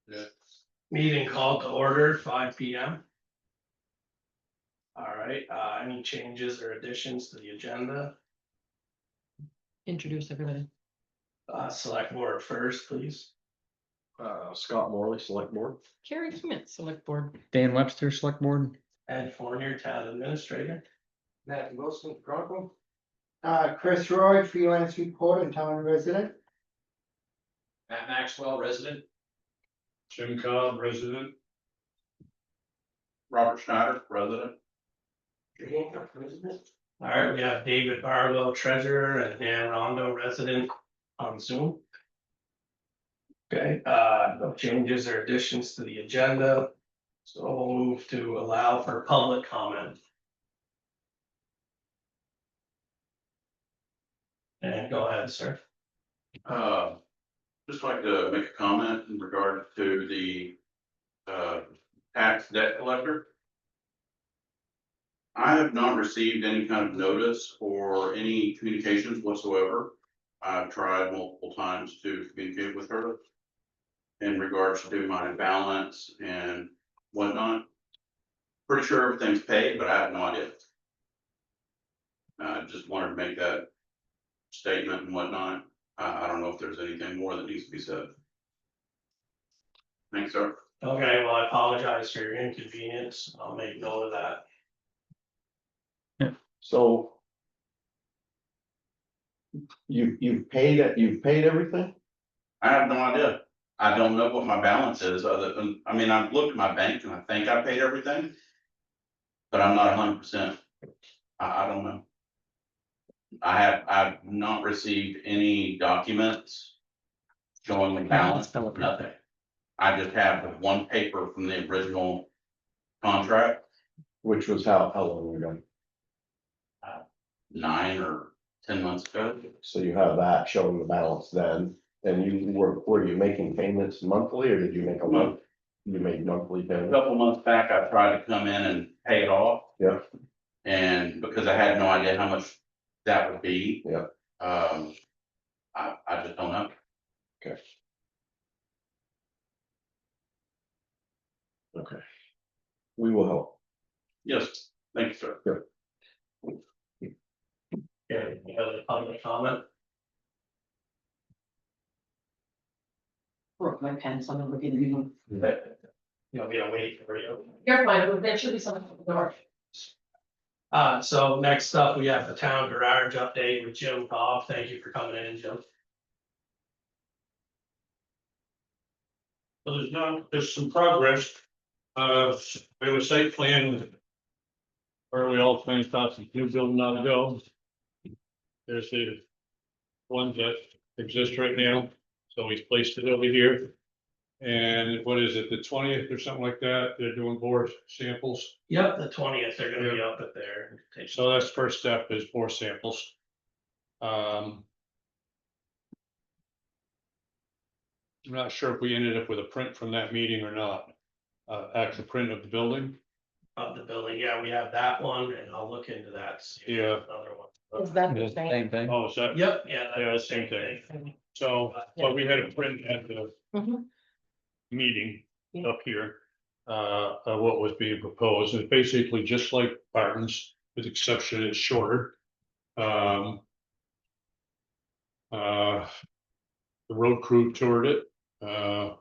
Yeah. Meeting called to order, 5 p.m. All right, any changes or additions to the agenda? Introduce everybody. Select board first, please. Scott Morley, Select Board. Carrie Smith, Select Board. Dan Webster, Select Board. Ed Fournier, town administrator. Matt Wilson, Chronicle. Chris Roy, freelance reporter, town resident. Matt Maxwell, resident. Jim Cobb, resident. Robert Schneider, resident. All right, we have David Barlow, treasurer, and Dan Rondo, resident on Zoom. Okay, no changes or additions to the agenda. So we'll move to allow for public comment. And go ahead, sir. Just like to make a comment in regard to the tax debt collector. I have not received any kind of notice or any communications whatsoever. I've tried multiple times to communicate with her in regards to my balance and whatnot. Pretty sure everything's paid, but I have no idea. I just wanted to make that statement and whatnot. I don't know if there's anything more that needs to be said. Thanks, sir. Okay, well, I apologize for your inconvenience. I'll make note of that. So. You've paid it, you've paid everything? I have no idea. I don't know what my balance is other than, I mean, I've looked at my bank and I think I paid everything. But I'm not 100%. I don't know. I've not received any documents showing the balance, nothing. I just have the one paper from the original contract, Which was how long ago? 9 or 10 months ago. So you have that showing the balance then, and were you making payments monthly or did you make a month? You made monthly A payments? couple months back, I tried to come in and pay it off. Yeah. And because I had no idea how much that would be. Yeah. I just don't know. Okay. Okay. We will help. Yes, thank you, sir. Okay, any other public comment? Broke my pen, so I'm gonna look at you. You'll be wait for you. You're fine, there should be something at the door. So next up, we have the town garage update with Jim Cobb. Thank you for coming in, Jim. Well, there's some progress. We have a site plan. Where we all finished off the new building ought to go. There's the ones that exist right now, so we placed it over here. And what is it, the 20th or something like that, they're doing bore samples. Yep, the 20th, they're gonna be up at there. So that's first step is bore samples. I'm not sure if we ended up with a print from that meeting or not. Actual print of the building. Of the building, yeah, we have that one, and I'll look into that. See if Yeah. there's another one. Is that the The same? same thing. Oh, is that, Yep, yeah. Yeah, that's the same thing. thing. so, but we had a print at the Mhm. meeting Yeah. up here. Of what was being proposed, and basically just like Barton's, with exception it's shorter. The road crew toured it, I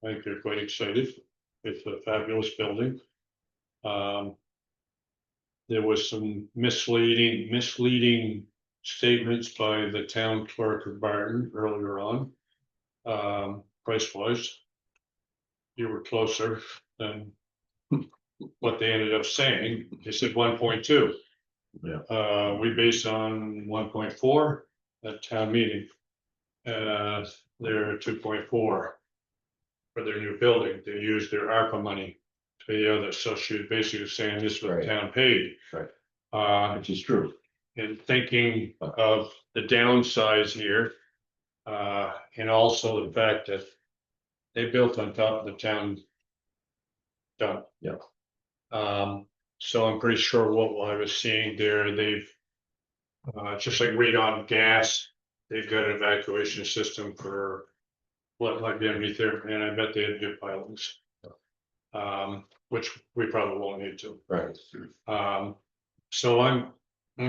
think they're quite excited, it's a fabulous building. There was some misleading statements by the town clerk of Barton earlier on. Price wise. You were closer than what they ended up saying. They said 1.2. Yeah. We based on 1.4 at town meeting. They're 2.4 for their new building. They used their ARPA money to pay the other. So she was basically saying this was Right. town paid. Right. Which is true. And thinking of the downsides here. And also the fact that they built on top of the town dump. Yeah. So I'm pretty sure what I was seeing there, they've just like Radon Gas, they've got an evacuation system for what might be underneath there, and I bet they'd do pilings. Which we probably won't need to. Right. So I'm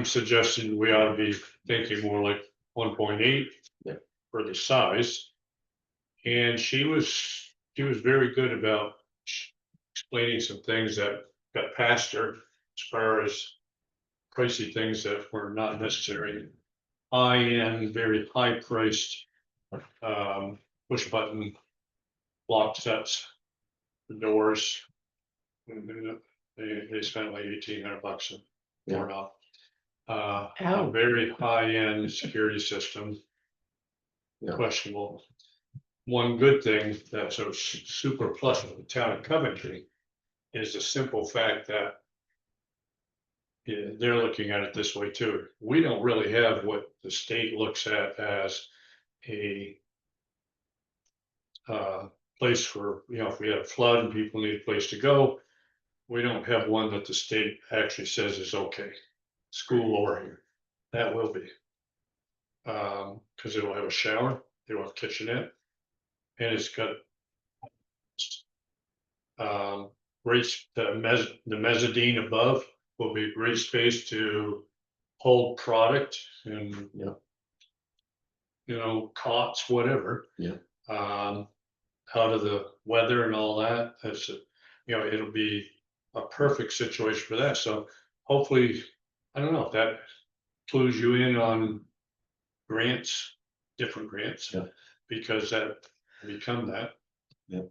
suggesting we ought to be thinking more like 1.8. Yeah. For the size. And she was very good about explaining some things that got past her as far as pricey things that were not necessary. High-end, very high-priced, push button lock sets, the doors. They spent like $1,800 on Yeah. it off. A Ow. very high-end security system. Yeah. Questionable. One good thing that's a super plus for the town of Coventry is the simple fact that they're looking at it this way too. We don't really have what the state looks at as a place for, if we had a flood and people need a place to go, we don't have one that the state actually says is okay. School or here, that will be. Because it'll have a shower, it'll have a kitchenette, and it's got raised, the mezzanine above will be great space to hold product and, cots, whatever. Yeah. Out of the weather and all that, it'll be a perfect situation for that. So hopefully, I don't know if that clues you in on grants, different grants. Yeah. Because that become that. Yeah.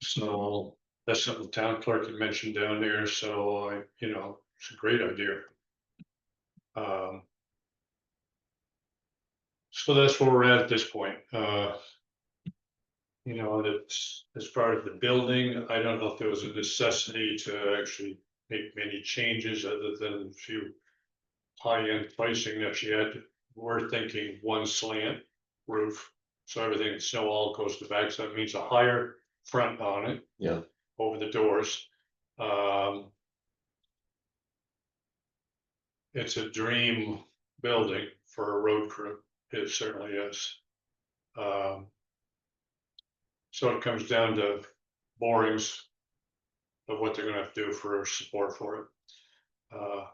So that's something the town clerk had mentioned down there, so it's a great idea. So that's where we're at this point. That's as far as the building, I don't know if there was a necessity to actually make many changes other than a few high-end pricing that she had. We're thinking one slant roof, so everything, snow all goes to the back, so that means a higher front on it. Yeah. Over the doors. It's a dream building for a road crew. It certainly is. So it comes down to borings of what they're gonna have to do for support for it.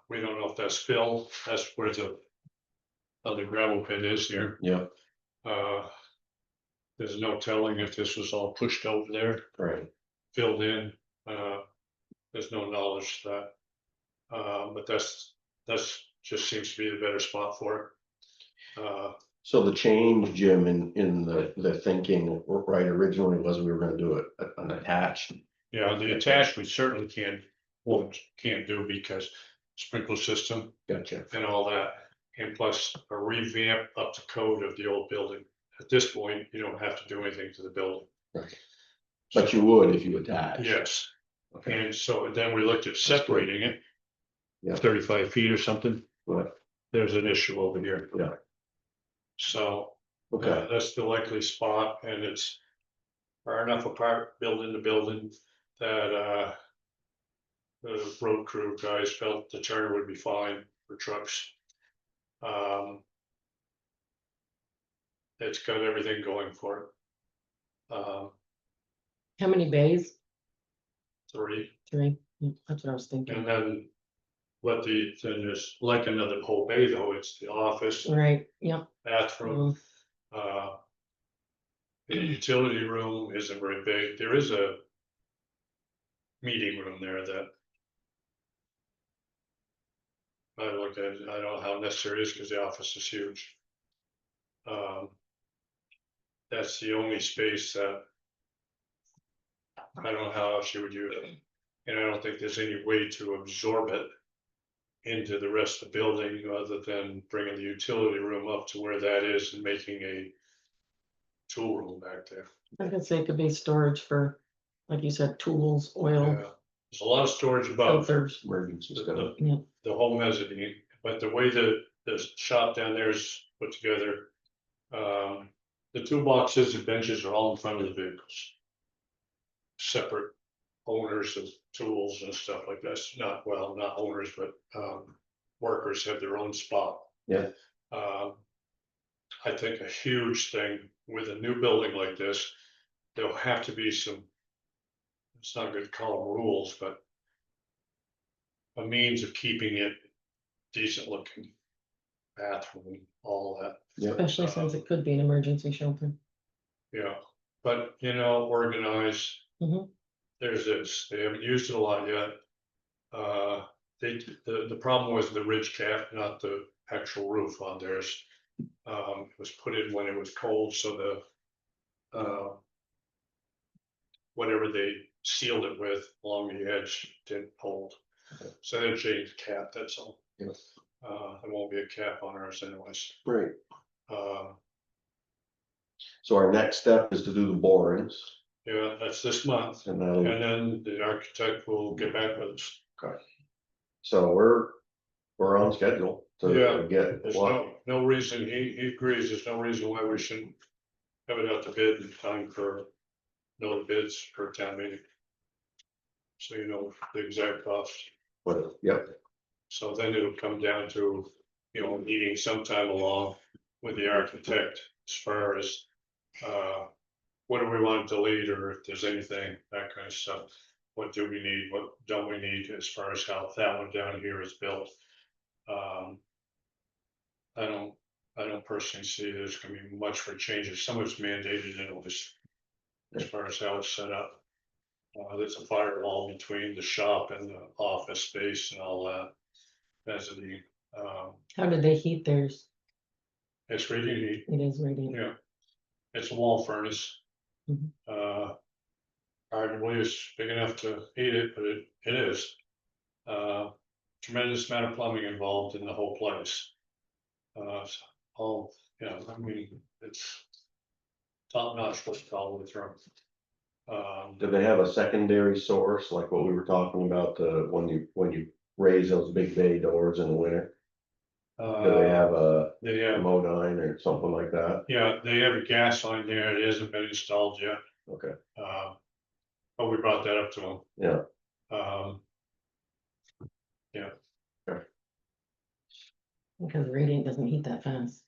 We don't know if that's fill, that's where the other gravel pit is here. Yeah. There's no telling if this was all pushed over there, Right. filled in. There's no knowledge to that. But that's just seems to be the better spot for it. So the change, Jim, in the thinking, right, originally was we were gonna do it an attached. Yeah, the attached we certainly can't do because sprinkler system Gotcha. and all that. And plus a revamp up to code of the old building. At this point, you don't have to do anything to the building. Right. But you would if you attach. Yes, Okay. and so then we looked at separating it. Yeah. 35 feet or something. Right. There's an issue over here. Yeah. So Okay. that's the likely spot, and it's far enough apart, building to building, that the road crew guys felt the turn would be fine for trucks. It's got everything going for it. How many bays? 3, 3. That's what I was thinking. and then then there's like another whole bay though. It's the office, Right, yep. bathroom. The utility room isn't very big. There is a meeting room there that I look at. I don't know how necessary it is because the office is huge. That's the only space that I don't know how else you would use it. And I don't think there's any way to absorb it into the rest of the building other than bringing the utility room up to where that is and making a tool room back there. I could say it could be storage for, like you said, tools, oil, Yeah. There's a lot of storage above filters. Emergency the, stuff. the, the whole mezzanine, but the way the shop down there is put together, the toolboxes and benches are all in front of the vehicles. Separate owners of tools and stuff like that. Not owners, but workers have their own spot. Yeah. I think a huge thing with a new building like this, there'll have to be some. It's not good to call them rules, but. A means of keeping it decent looking. Bathroom, all that. Especially since it could be an emergency shelter. Yeah, but you know, organized. Mhm. There's this, they haven't used it a lot yet. The problem was the ridge cap, not the actual roof on theirs. It was put in when it was cold, so whatever they sealed it with along the edge didn't hold. So they changed the cap, that's all. Yes. There won't be a cap on ours anyways. Great. Uh, So our next step is to do the borings yeah, that's this month, and and then, then the architect will get back with us. so we're on schedule Yeah. to get There's what, no reason, he agrees, there's no reason why we shouldn't have it out to bid in time for no bids for town meeting. So you know the exact cost, yep, so then it'll come down to, you know, meeting sometime along with the architect as far as. What do we want to delete, or if there's anything, that kind of stuff, what do we need, what don't we need as far as how that one down here is built. Um, I don't personally see there's gonna be much for changes. Some of it's mandated anyways. As far as how it's set up. There's a firewall between the shop and the office space and all that. As the, How did they heat theirs? it's really, It is radiant. yeah. It's a wall furnace. Mhm. Arguably it's big enough to heat it, but it is. Tremendous amount of plumbing involved in the whole place. All, you know, I mean, it's top notch what's all the way through. do they have a secondary source, like what we were talking about, when you raise those big bay doors in the winter? Do they have a They have, Modine or something like that? yeah, they have a gas line there, it hasn't been installed yet, Okay, but we brought that up to them. yeah, Because radiant doesn't heat that fast.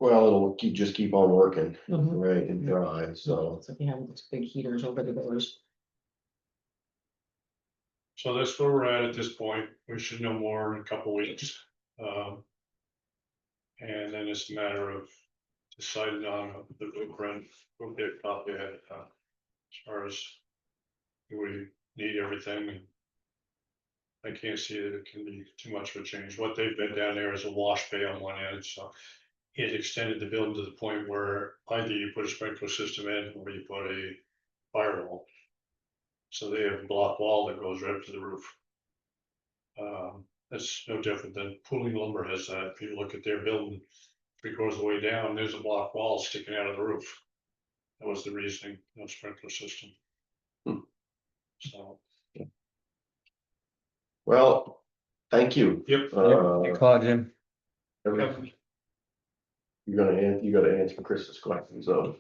well, it'll just keep on working, Mhm. right, and dry, so. So if you have those big heaters over the doors. So that's where we're at this point, we should know more in a couple weeks. And then it's a matter of deciding on the blueprint, we'll get a copy ahead of time. As far as, do we need everything? And I can't see that it can be too much of a change. What they've been down there is a wash bay on one end, so. It extended the building to the point where either you put a sprinkler system in or you put a firewall. So they have a block wall that goes right up to the roof. That's no different than Pooling Lumber has that. If you look at their building, 3/4 of the way down, there's a block wall sticking out of the roof. That was the reasoning, no sprinkler system. Hmm. So, Well, thank you. yep. Call Jim. You gotta answer Chris's questions, so.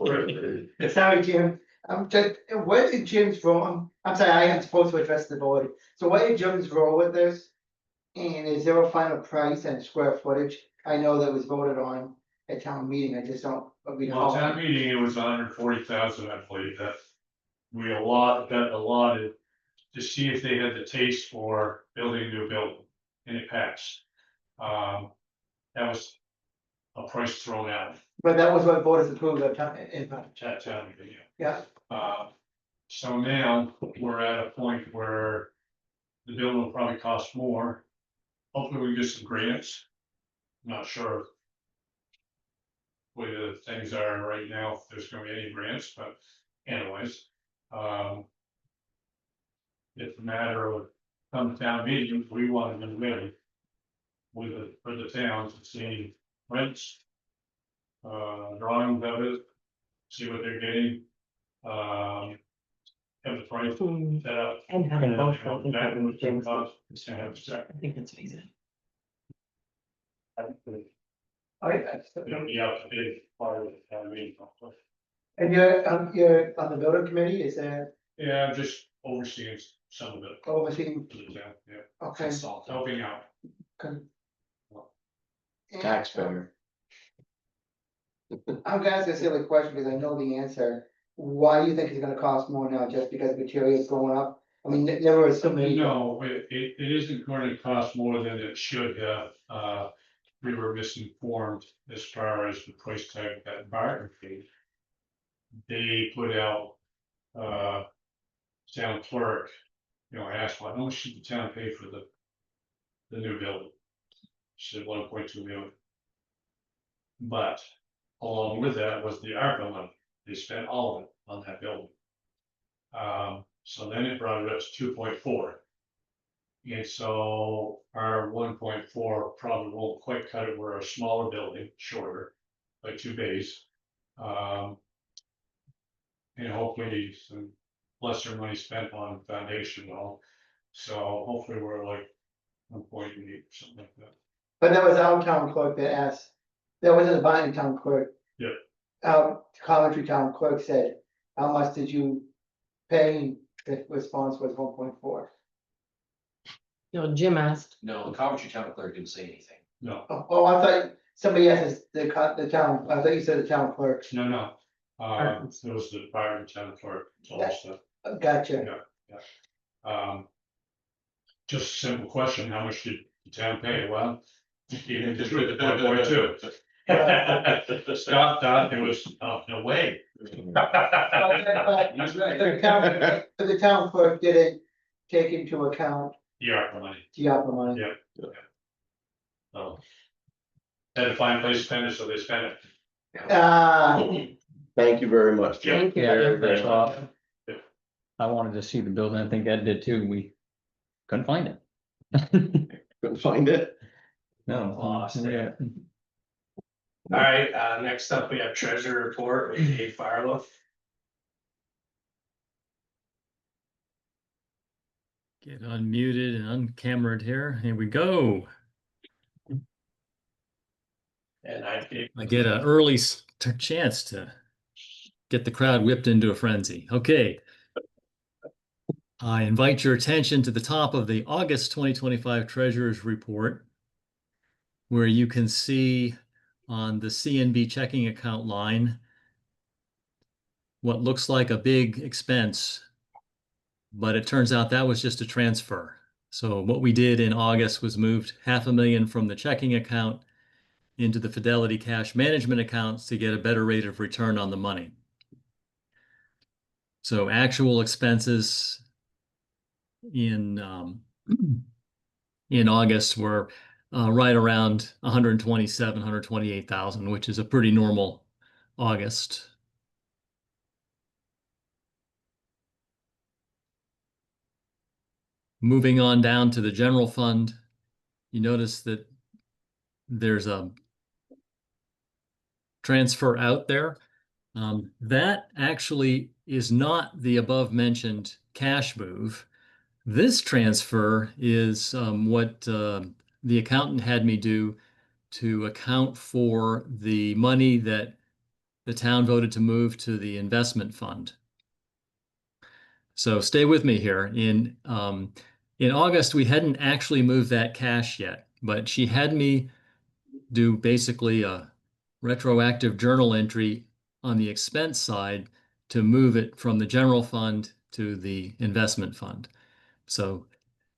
Sorry, Jim. Just, where did Jim's roll? I'm sorry, I am supposed to address the board. So where did Jim's roll with this? And is there a final price and square footage? I know that was voted on at town meeting, I just don't. Well, town meeting, it was 140,000, I believe, that we allotted to see if they had the taste for building a new building, and it passed. That was a price thrown out But that was what voters approved of town, at town meeting. yeah, So now we're at a point where the building will probably cost more. Hopefully we get some grants. Not sure where the things are right now, if there's gonna be any grants, but anyways. It's a matter of come town meeting, we want to be ready with for the town to see rents. Drawings of it, see what they're getting. Have the price set up. And having both, I think that Exactly would what be it costs, to have a check. I think that's easy. It'll be out to bid part of the town meeting. and you're on the building committee, is that Yeah, I'm just overseeing some of it. overseeing, Yeah, okay. helping out. And, Taxpayer. I'm gonna ask a silly question because I know the answer. Why do you think it's gonna cost more now, just because material's going up? I mean, never assumed. No, it isn't going to cost more than it should have. We were misinformed as far as the price tag that Barton paid. They put out, town clerk, asked, well, how much should the town pay for the new building? She said 1.2 million. But along with that was the ARPA money. They spent all of it on that building. So then it brought it up to 2.4. And so our 1.4 probably won't quite cut it. We're a smaller building, shorter, like 2 bays. And hopefully some lesser money spent on foundation wall. So hopefully we're like 1.8 or something like that. But that was our town clerk that asked, that wasn't the Binding town clerk. Yeah. Our Coventry town clerk said, how much did you pay? The response was 1.4. You know, Jim asked, No, the Coventry town clerk didn't say anything. No, Oh, I thought somebody asked the town, I thought you said the town clerk. no. It was the Byron town clerk told us that. Gotcha. Just a simple question, how much did the town pay? Well, even just with the 1.2. Scott thought it was, oh, no way. The town clerk didn't take into account The ARPA money, the ARPA money. yeah. So. Had to find a place to spend it, so they spent it. Thank you very much, Jim. thank you. Very, very That's much. all. I wanted to see the building. I think Ed did too. We couldn't find it. Couldn't find it. No. Lost it. Yeah. All right, next up, we have treasurer report with Dave Farlow. Get unmuted and uncamered here. Here we go. And I get an early chance to get the crowd whipped into a frenzy. Okay. I invite your attention to the top of the August 2025 Treasurer's Report, where you can see on the CNB checking account line what looks like a big expense, but it turns out that was just a transfer. So what we did in August was moved $500,000 from the checking account into the Fidelity cash management accounts to get a better rate of return on the money. So actual expenses in August were right around 127, 128,000, which is a pretty normal August. Moving on down to the general fund, you notice that there's a transfer out there. That actually is not the above mentioned cash move. This transfer is what the accountant had me do to account for the money that the town voted to move to the investment fund. So stay with me here. In August, we hadn't actually moved that cash yet, but she had me do basically a retroactive journal entry on the expense side to move it from the general fund to the investment fund. So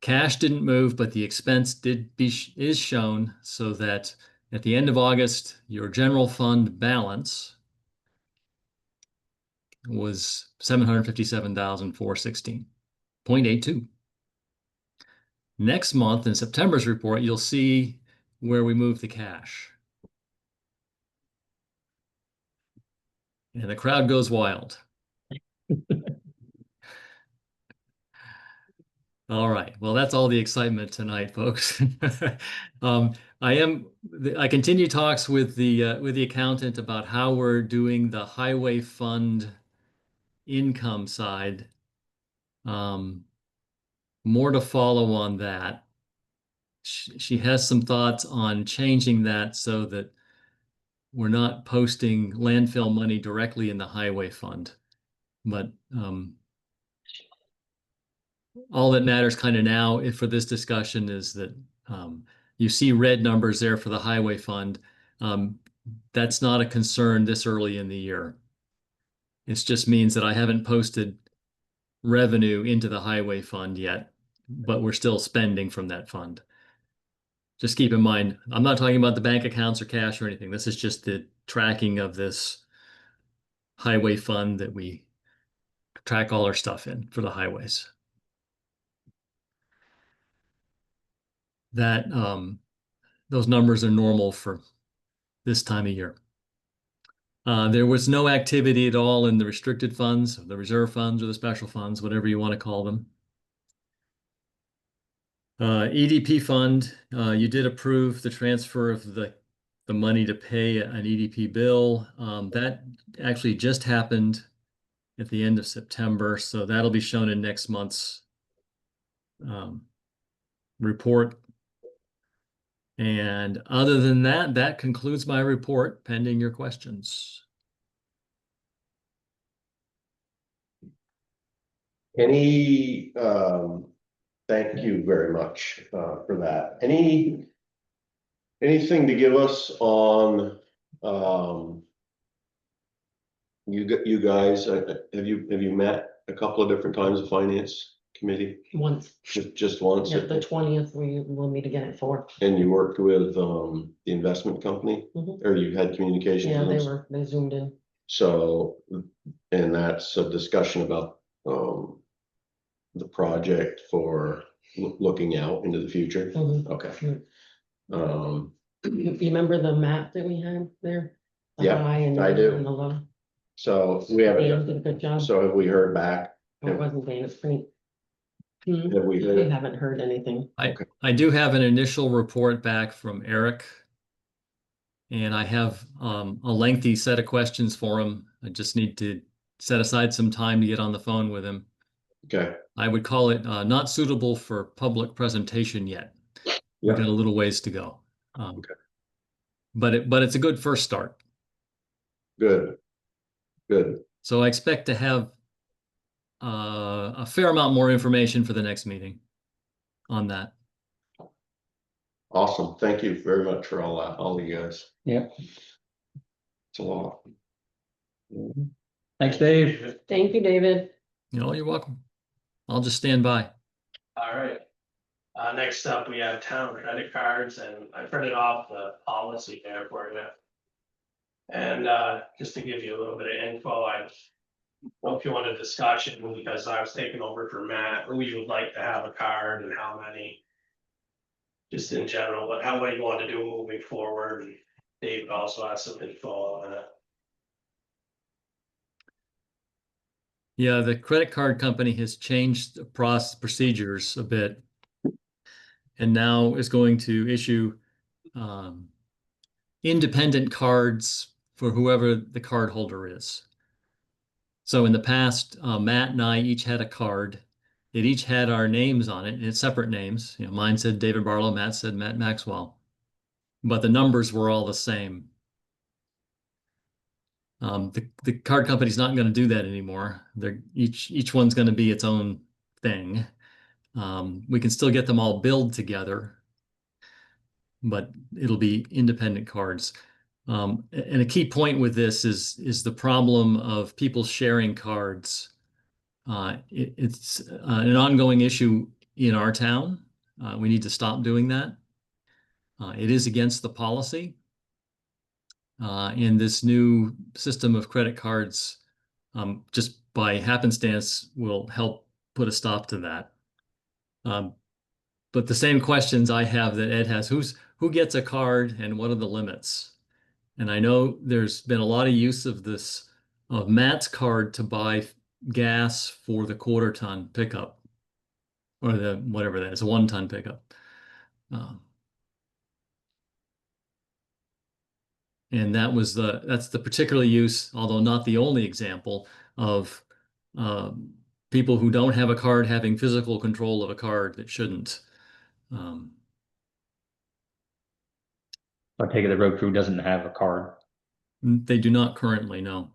cash didn't move, but the expense is shown so that at the end of August, your general fund balance was $757,416.82. Next month in September's report, you'll see where we move the cash. And the crowd goes wild. All right. Well, that's all the excitement tonight, folks. I continue talks with the accountant about how we're doing the highway fund income side. More to follow on that. She has some thoughts on changing that so that we're not posting landfill money directly in the highway fund. But all that matters kind of now for this discussion is that you see red numbers there for the highway fund. That's not a concern this early in the year. It just means that I haven't posted revenue into the highway fund yet, but we're still spending from that fund. Just keep in mind, I'm not talking about the bank accounts or cash or anything. This is just the tracking of this highway fund that we track all our stuff in for the highways. That those numbers are normal for this time of year. There was no activity at all in the restricted funds, the reserve funds, or the special funds, whatever you want to call them. EDP fund, you did approve the transfer of the money to pay an EDP bill. That actually just happened at the end of September, so that'll be shown in next month's report. And other than that, that concludes my report, pending your questions. Any, thank you very much, for that. Anything to give us on, you guys, have you met a couple of different times, the finance committee? Once, Just once? yeah, the 20th, we will meet again at 4. And you worked with, the investment company? Mhm. Or you had communications? Yeah, with them? they zoomed in. So, and that's a discussion about, the project for looking out into the future? Mhm. Okay. Mm. Um, You remember the map that we had there? The Yeah, high and the I do. and the low. so we Dan haven't, did a good job. so have we heard back? It wasn't Dan, it's pretty. Have we We heard? haven't heard anything. I do have an initial report back from Eric. And I have a lengthy set of questions for him. I just need to set aside some time to get on the phone with him. Okay, I would call it not suitable for public presentation yet. We've got a little ways to go. Okay. But it's a good first start. good, good. So I expect to have a fair amount more information for the next meeting on that. Awesome. Thank you very much for all that, all of you guys. Yeah. It's a lot. Thanks, Dave. Thank you, David. You're welcome. I'll just stand by. All right. Next up, we have town credit cards, and I printed off the policy there for you. And just to give you a little bit of info, I don't know if you want a discussion, because I was taking over for Matt, who you would like to have a card and how many. Just in general, what you want to do moving forward. And Dave also has some info on it. Yeah, the credit card company has changed the procedures a bit and now is going to issue independent cards for whoever the card holder is. So in the past, Matt and I each had a card. It each had our names on it, and it's separate names. Mine said David Barlow, Matt said Matt Maxwell, but the numbers were all the same. The card company's not going to do that anymore. Each one's going to be its own thing. We can still get them all billed together, but it'll be independent cards. And a key point with this is the problem of people sharing cards. It's an ongoing issue in our town. We need to stop doing that. It is against the policy. And this new system of credit cards, just by happenstance, will help put a stop to that. But the same questions I have that Ed has, who gets a card and what are the limits? And I know there's been a lot of use of Matt's card to buy gas for the 1/4 ton pickup, or the whatever that is, a 1 ton pickup. And that's the particular use, although not the only example of people who don't have a card having physical control of a card that shouldn't. I take it the road crew doesn't have a card. They do not currently, no.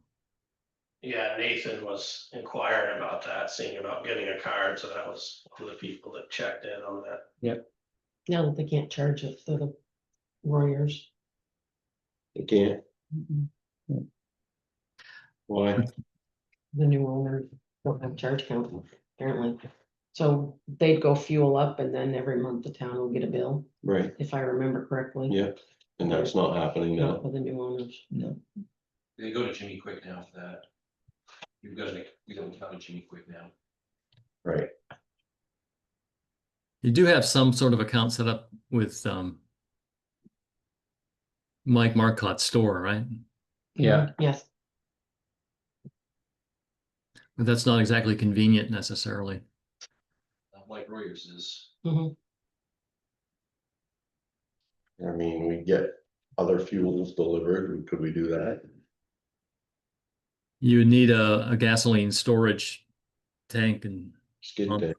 Yeah, Nathan was inquiring about that, seeing about getting a card, so that was one of the people that checked in on that. Now that they can't charge it for the warriors. You can't, Mm-mm. why? The new owners don't have charge count, apparently. So they'd go fuel up and then every month the town will get a bill, Right, if I remember correctly. yeah, and that's not happening Not now. for the new owners. No. They go to Jimmy Quick now for that. You've got to make, you don't count Jimmy Quick now. Right, You do have some sort of account set up with Mike Marcotte's store, right? Yeah, Yes, But that's not exactly convenient necessarily. Not like Royers is. mhm. I mean, we get other fuels delivered, could we do that? You would need a gasoline storage tank, and Skid Um, tank,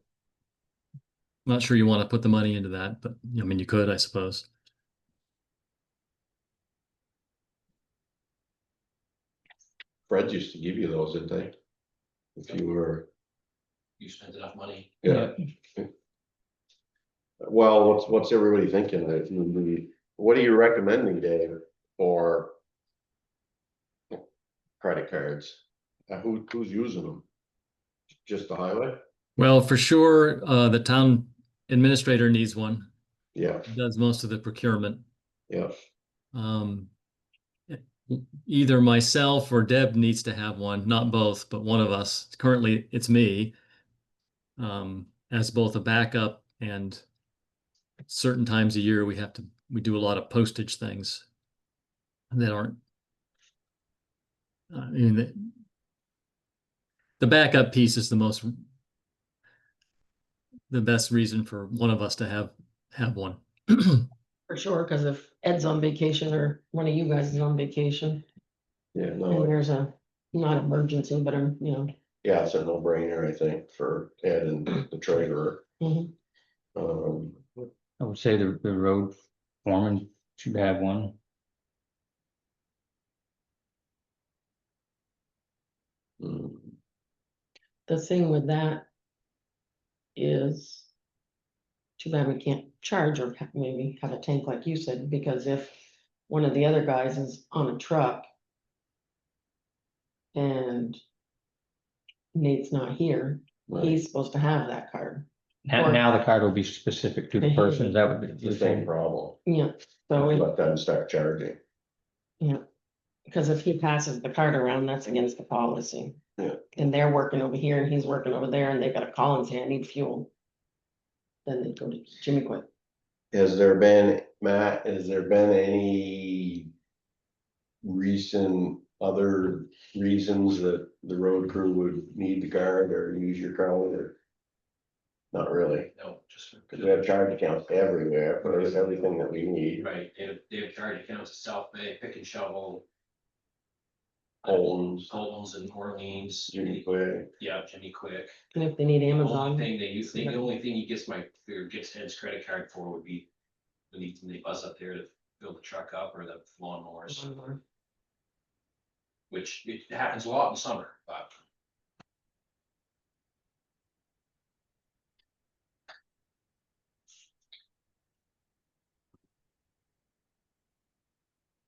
I'm not sure you want to put the money into that, but I mean, you could, I suppose. Fred used to give you those, didn't they? If you were, You spent enough money. yeah. Well, what's everybody thinking? What are you recommending, Dave, for credit cards? Who's using them? Just the highway? Well, for sure, the town administrator needs one. Yeah, Does most of the procurement. yeah, Um, either myself or Deb needs to have one, not both, but one of us. Currently, it's me. As both a backup, and certain times a year we do a lot of postage things that aren't. I mean, the backup piece is the best reason for one of us to have one. For sure, because if Ed's on vacation or one of you guys is on vacation, yeah, and no, there's a, not emergency, but yeah, it's a no-brainer, I think, for Ed and the treasurer. Mhm. I would say the road foreman should have one. mm, The thing with that is too bad we can't charge or maybe have a tank like you said, because if one of the other guys is on a truck and Nate's not here, right, he's supposed to have that card. Now, Or- now the card will be specific to the person, that would it's be the same problem. Yeah, so, Let them start charging. yeah, because if he passes the card around, that's against the policy. Yeah. And they're working over here and he's working over there and they've got a call and say, I need fuel. Then they go to Jimmy Quick. Has there been, Matt, has there been any recent other reasons that the road crew would need the card or use your card, or? Not really, No, just for. because we have charge accounts everywhere, but there's everything that we need. Right, they have charge accounts at South Bay, Pick and Shovel. Holmes, Holmes and Orleans. Jimmy Quick, Yeah, Jimmy Quick. And if they need The only Amazon, thing they use, the only thing he gets gets Ed's credit card for would be when they buzz up there to fill the truck up or the lawnmowers, which it happens a lot in summer, but.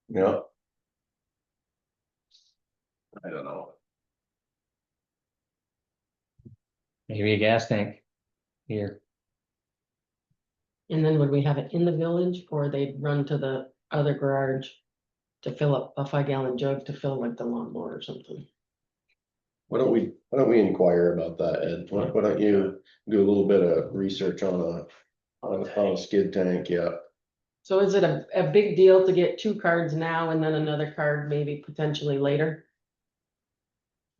yeah. I don't know. maybe a gas tank here. and then would we have it in the village or they'd run to the other garage to fill up a 5-gallon jug to fill like the lawnmower or something? Why don't we inquire about that, Ed? Why don't you do a little bit of research on a skid tank, yeah. So is it a big deal to get 2 cards now and then another card maybe potentially later?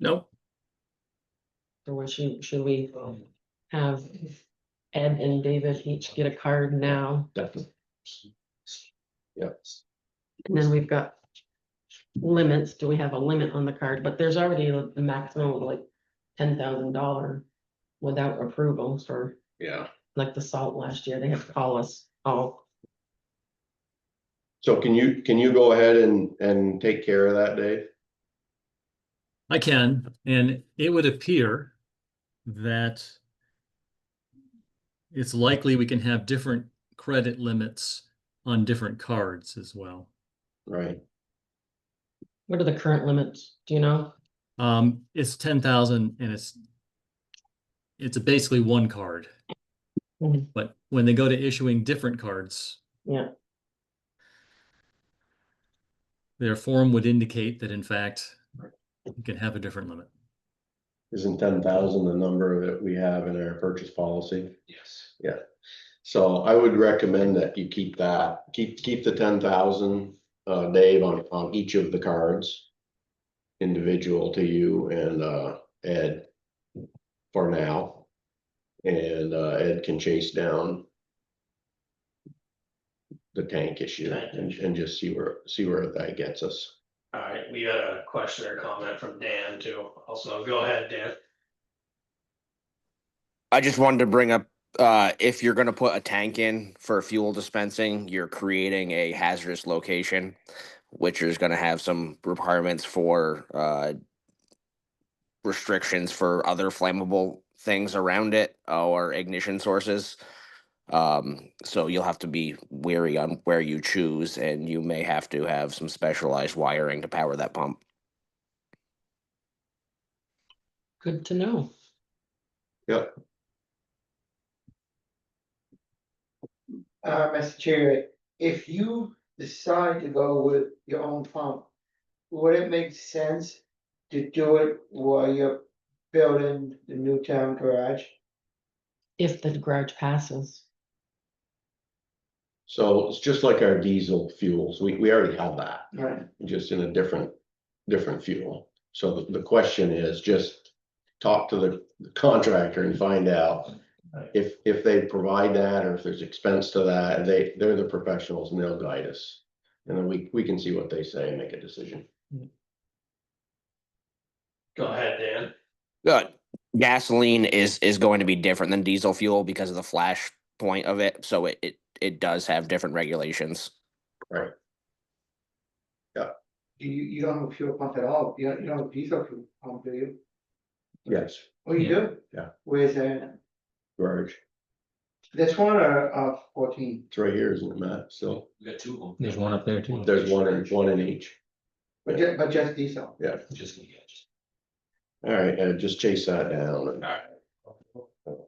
Nope. Or should we have Ed and David each get a card now? Definitely. Yep. And then we've got limits. Do we have a limit on the card? But there's already a maximum of like $10,000 without approval for Yeah. like the salt last year. They have to call us all. So can you go ahead and take care of that, Dave? I can, and it would appear that it's likely we can have different credit limits on different cards as well. Right. What are the current limits? Do you know? It's 10,000 and it's basically one card. Mhm. But when they go to issuing different cards, Yeah, their form would indicate that in fact you can have a different limit. Isn't 10,000 the number that we have in our purchase policy? Yes. Yeah. So I would recommend that you keep that, keep the 10,000, Dave, on each of the cards. Individual to you and, Ed for now. And, Ed can chase down the tank issue and just see where that gets us. All right, we got a question or comment from Dan too. Also, go ahead, Dan. I just wanted to bring up, if you're gonna put a tank in for fuel dispensing, you're creating a hazardous location, which is gonna have some requirements for, restrictions for other flammable things around it or ignition sources. So you'll have to be wary on where you choose, and you may have to have some specialized wiring to power that pump. good to know. Yep. Mr. Chair, if you decide to go with your own pump, would it make sense to do it while you're building the new town garage? If the garage passes. So it's just like our diesel fuels. We already have that, Right. just in a different fuel. So the question is just talk to the contractor and find out if they provide that or if there's expense to that. They're the professionals and they'll guide us. And then we can see what they say and make a decision. Go ahead, Dan. Good. Gasoline is going to be different than diesel fuel because of the flash point of it, so it does have different regulations. Right. You don't have a fuel pump at all, you don't have a diesel fuel pump, do you? Yes, Oh, you do? Yeah. Where's that? garage. This one or 14? It's right here, isn't it, Matt? Still, We got two of them. There's one up there too. there's one in each. But just diesel? Yeah. Just. All right, just chase that down and All right.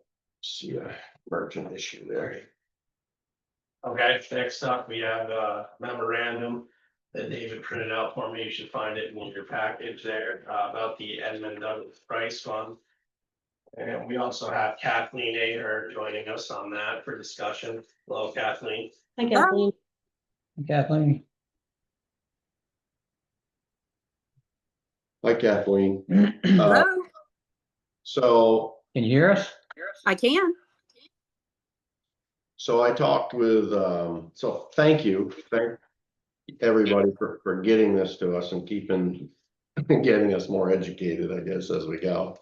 see a merchant issue there. Okay, next up, we have a memorandum that David printed out for me. You should find it in your package there, about the Edmund Douglas Price Fund. And we also have Kathleen Aher joining us on that for discussion. Hello, Kathleen. Hi, Kathleen. Kathleen. Hi, Kathleen. Hello, So Can you hear us? I can. So I talked with, so thank everybody for getting this to us and getting us more educated, I guess, as we go.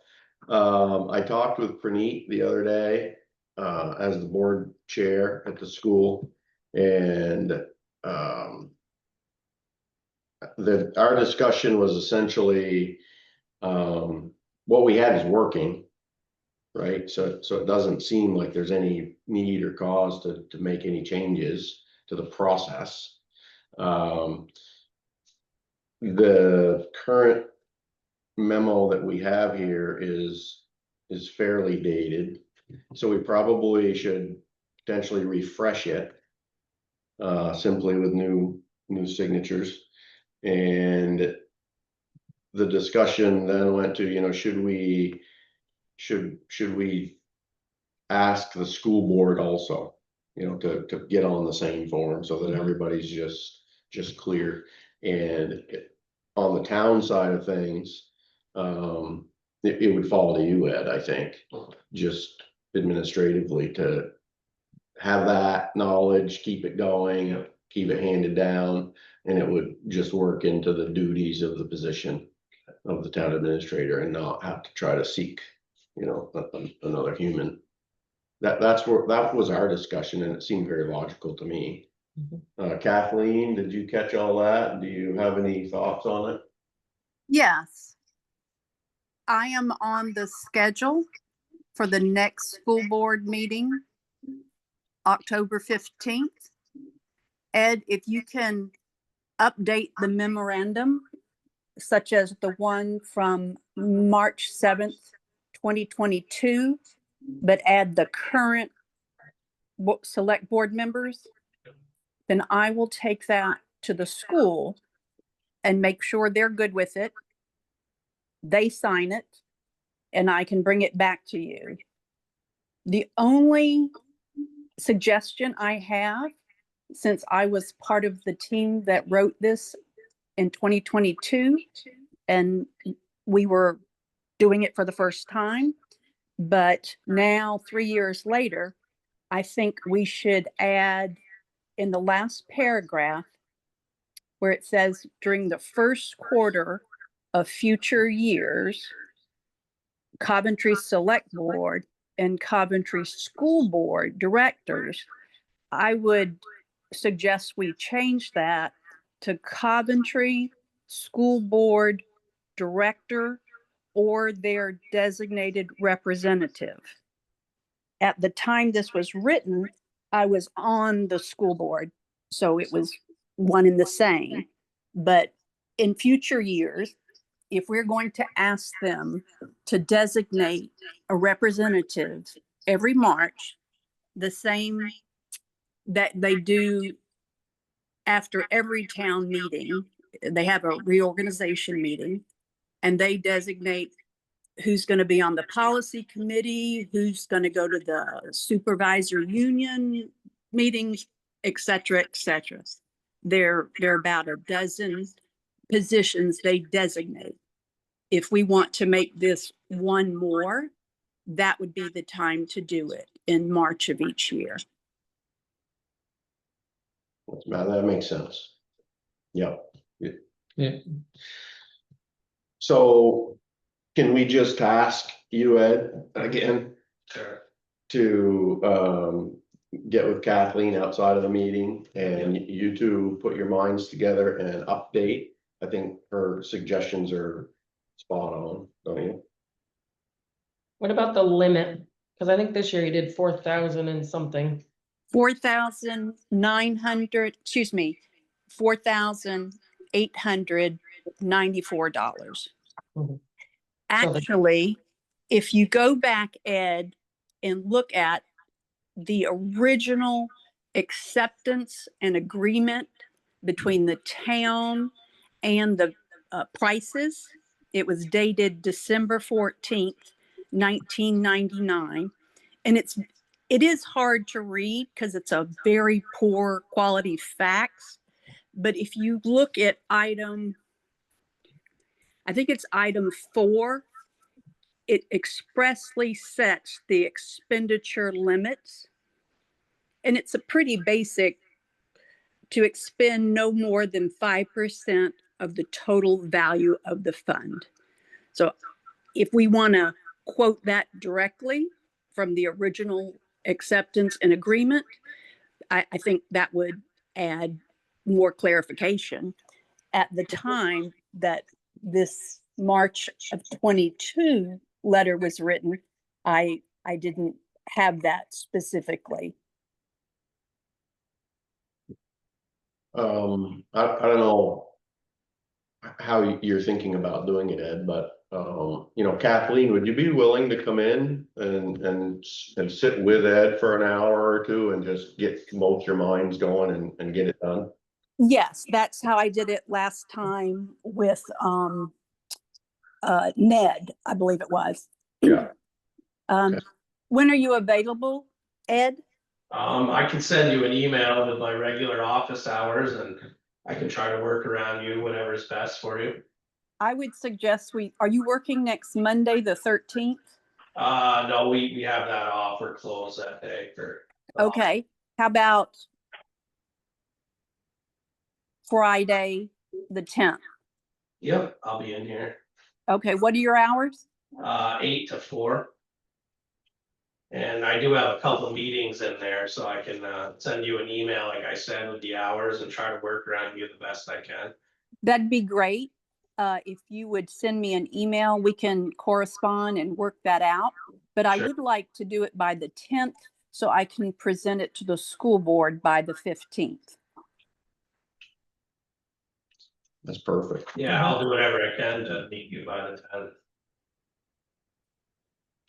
I talked with Praneet the other day, as the board chair at the school, and, our discussion was essentially, what we had is working. Right, so it doesn't seem like there's any need or cause to make any changes to the process. The current memo that we have here is fairly dated, so we probably should potentially refresh it. Simply with new signatures. And the discussion then went to, should we ask the school board also, to get on the same form so that everybody's just clear. And on the town side of things, it would fall to you, Ed, I think, just administratively to have that knowledge, keep it going, keep it handed down, and it would just work into the duties of the position of the town administrator and not have to try to seek, another human. That was our discussion, and it seemed very logical to me. Kathleen, did you catch all that? Do you have any thoughts on it? Yes. I am on the schedule for the next school board meeting, October 15th. Ed, if you can update the memorandum such as the one from March 7th, 2022, but add the current select board members, then I will take that to the school and make sure they're good with it. They sign it, and I can bring it back to you. The only suggestion I have, since I was part of the team that wrote this in 2022, and we were doing it for the first time, but now 3 years later, I think we should add in the last paragraph where it says during the first quarter of future years, Coventry Select Board and Coventry School Board directors, I would suggest we change that to Coventry School Board Director or their designated representative. At the time this was written, I was on the school board, so it was one and the same. But in future years, if we're going to ask them to designate a representative every March, the same that they do after every town meeting, they have a reorganization meeting, and they designate who's going to be on the policy committee, who's going to go to the supervisor union meetings, et cetera, et cetera. There are about a dozen positions they designate. If we want to make this one more, that would be the time to do it in March of each year. That makes sense. Yeah. Yeah. So can we just ask you, Ed, again, Sure. to get with Kathleen outside of the meeting and you two put your minds together and update? I think her suggestions are spot on, don't you? What about the limit? Because I think this year you did 4,000 and something. 4,900, excuse me, $4,894. Mhm. Actually, if you go back, Ed, and look at the original acceptance and agreement between the town and the prices, it was dated December 14th, 1999. And it is hard to read because it's a very poor quality fax. But if you look at I think it's item 4, it expressly sets the expenditure limits. And it's a pretty basic to expend no more than 5% of the total value of the fund. So if we want to quote that directly from the original acceptance and agreement, I think that would add more clarification. At the time that this March of 22 letter was written, I didn't have that specifically. I don't know how you're thinking about doing it, Ed, but you know, Kathleen, would you be willing to come in and sit with Ed for an hour or two and just get both your minds going and get it done? Yes, that's how I did it last time with Ned, I believe it was. Yeah. Okay. When are you available, Ed? I can send you an email with my regular office hours and I can try to work around you, whatever's best for you. I would suggest are you working next Monday, the 13th? No, we have that off. We're closed that day for. Okay, how about Friday, the 10th? Yep, I'll be in here. Okay, what are your hours? 8 to 4. And I do have a couple of meetings in there, so I can send you an email, like I said, with the hours and try to work around you the best I can. That'd be great. If you would send me an email, we can correspond and work that out. But I would like to do it by the 10th so I can present it to the school board by the 15th. That's perfect. Yeah, I'll do whatever I can to meet you by the time.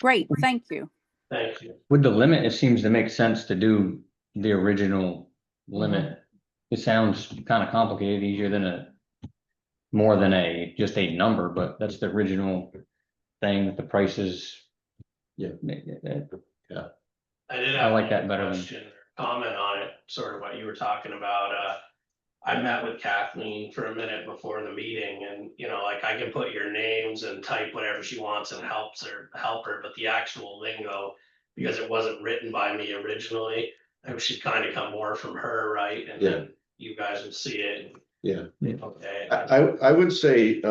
Great, thank you. Thank you. With the limit, it seems to make sense to do the original limit. It sounds kind of complicated, easier than more than just a number, but that's the original thing, the prices. Yeah. I did I have like that one better than- question or comment on it, sort of what you were talking about. I met with Kathleen for a minute before the meeting and, you know, like I can put your names and type whatever she wants and help her, but the actual lingo, because it wasn't written by me originally, it should kind of come more from her, right? And then you guys would see it. Yeah. Okay. I would say,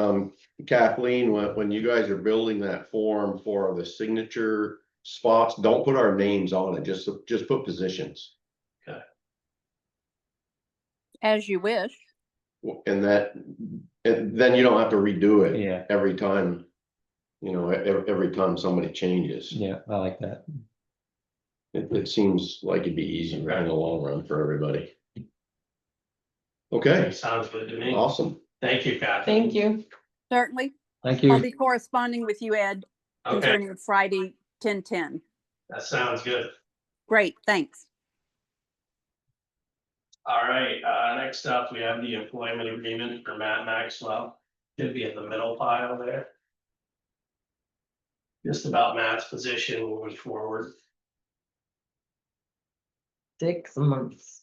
Kathleen, when you guys are building that form for the signature spots, don't put our names on it, just put positions. As you wish. And then you don't have to redo it. Yeah. Every time, you know, every time somebody changes. Yeah, I like that. It seems like it'd be easier in the long run for everybody. Okay, Sounds good to me. awesome. Thank you, Kathleen. Thank you. Certainly. Thank I'll you. be corresponding with you, Ed, Okay, concerning Friday 10:10. that sounds good. Great, thanks. All right, next up, we have the employment agreement for Matt Maxwell. Should be in the middle pile there. Just about Matt's position moving forward. 6 months.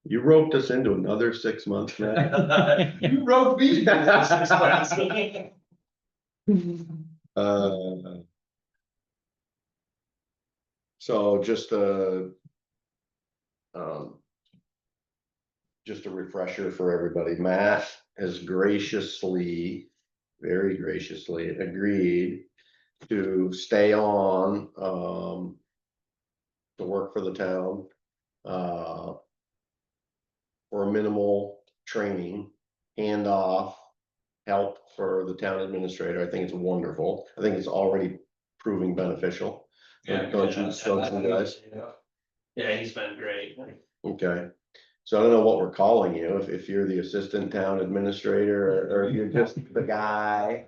You roped us into another 6 months, man. You wrote me. So just a refresher for everybody, Matt has graciously, very graciously agreed to stay on, to work for the town, for minimal training, handoff, help for the town administrator. I think it's wonderful. I think it's already proving beneficial. Don't you guys? Yeah, he's been great. Okay, so I don't know what we're calling you, if you're the assistant town administrator, or if you're just the guy.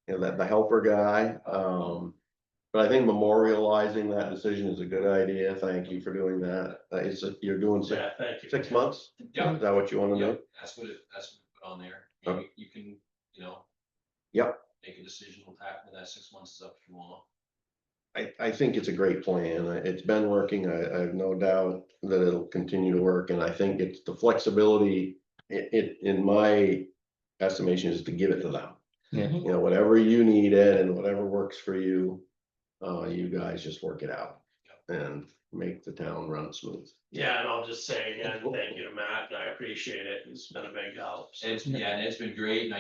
You know, the helper guy, but I think memorializing that decision is a good idea. Thank you for doing that. You're doing Yeah, thank you. 6 months? Yeah. Is that what you wanna Yeah, do? that's what put on there. Okay. You can, you know, Yep, make a decision with that 6 months is up if you want. I think it's a great plan. It's been working. I have no doubt that it'll continue to work, and I think it's the flexibility, in my estimation, is to give it to them. Yeah. You know, whatever you need, Ed, and whatever works for you, you guys just work it out and make the town run smooth. Yeah, and I'll just say again, thank you to Matt, and I appreciate it. It's been a big help. And it's been great, and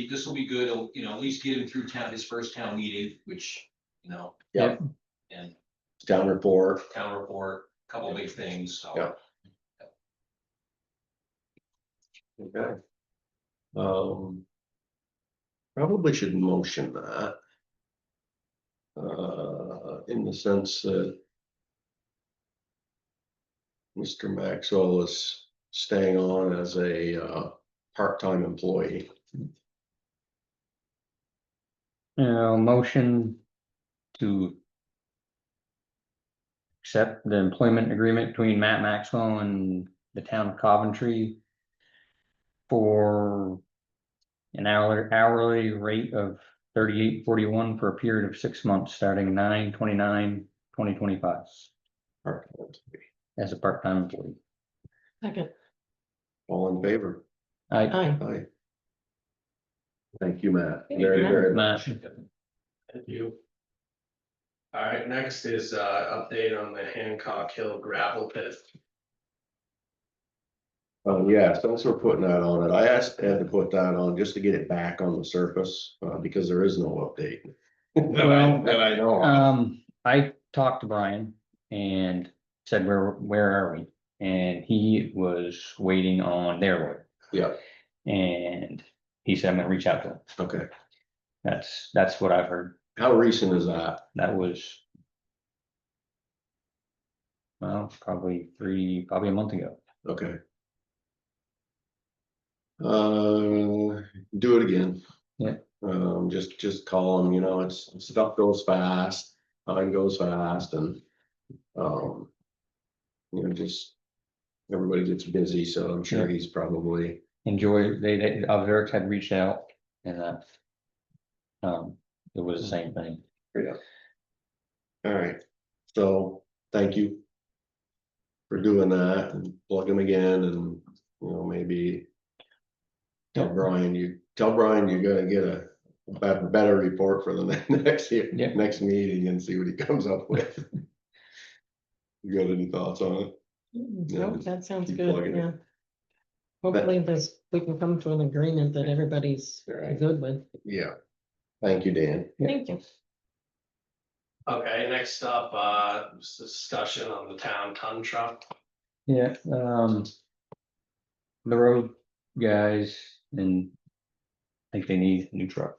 this will be good, it'll, at least get him through his first town meeting, which, Yep. and Town report. town report, couple big things, so. Yeah. Okay. Probably should motion that. In the sense that Mr. Maxwell is staying on as a part-time employee. Motion to accept the employment agreement between Matt Maxwell and the town of Coventry for an hourly rate of $38.41 for a period of 6 months, starting 9/29/2025 as a part-time employee. Second. All in favor? Aye. Aye. Thank you, Matt. Thank you, Very, Matt. very Matt. much. Thank you. All right, next is update on the Hancock Hill gravel pit. Yeah, thanks for putting that on it. I asked Ed to put that on just to get it back on the surface, because there is no update. That I know of. I talked to Brian and said, where are we? And he was waiting on their lawyer. Yeah, And he said, I'm gonna reach out to him. okay. That's what I've heard. How recent is that? That was. Well, probably a month ago. Okay. Do it again. Yeah. Just call them, you know, stuff goes fast, time goes fast and, you know, just everybody gets busy, so I'm sure Yeah. he's probably, Enjoy, Eric had reached out and it was the same thing. yeah. All right, so thank you for doing that and plug him again and, you know, maybe tell Yeah. Brian, you're gonna get a better report for the next year, Yeah. next meeting and see what he comes up with. You got any thoughts on it? No, that sounds keep good, plugging it. yeah. Hopefully we can come to an agreement that everybody's Right. good with. Yeah. Thank you, Dan. Yeah. Thank you. Okay, next up, just discussion on the town ton truck. Yeah, the road guys and I think they need a new truck.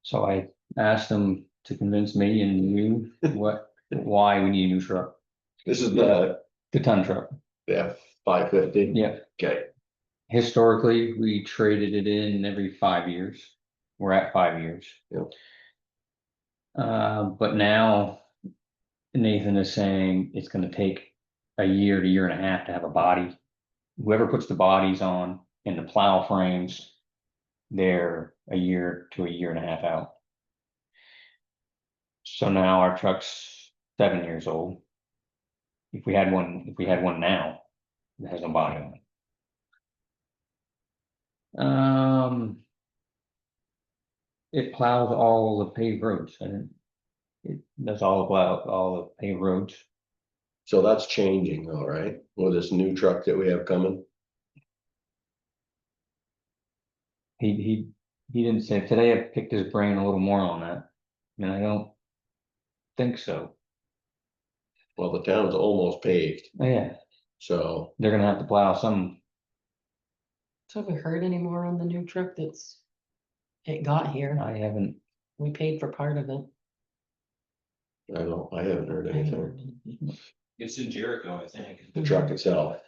So I asked them to convince me and you why we need a new truck, This is the ton truck. the F-550. Yeah, Okay, historically, we traded it in every 5 years. We're at 5 years. Yep. But now Nathan is saying it's gonna take a year to year and a half to have a body. Whoever puts the bodies on and the plow frames, they're a year to a year and a half out. So now our truck's 7 years old. If we had one now, it has no body on it. It plows all the paved roads and it does all the paved roads. so that's changing, all right, with this new truck that we have coming. He didn't say, today I picked his brain a little more on that, and I don't think so. Well, the town's almost paved, Oh, yeah, so they're gonna have to plow some. So have we heard any more on the new truck it got here? I haven't, We paid for part of it. I haven't heard anything. It's in Jericho, I think. The truck itself,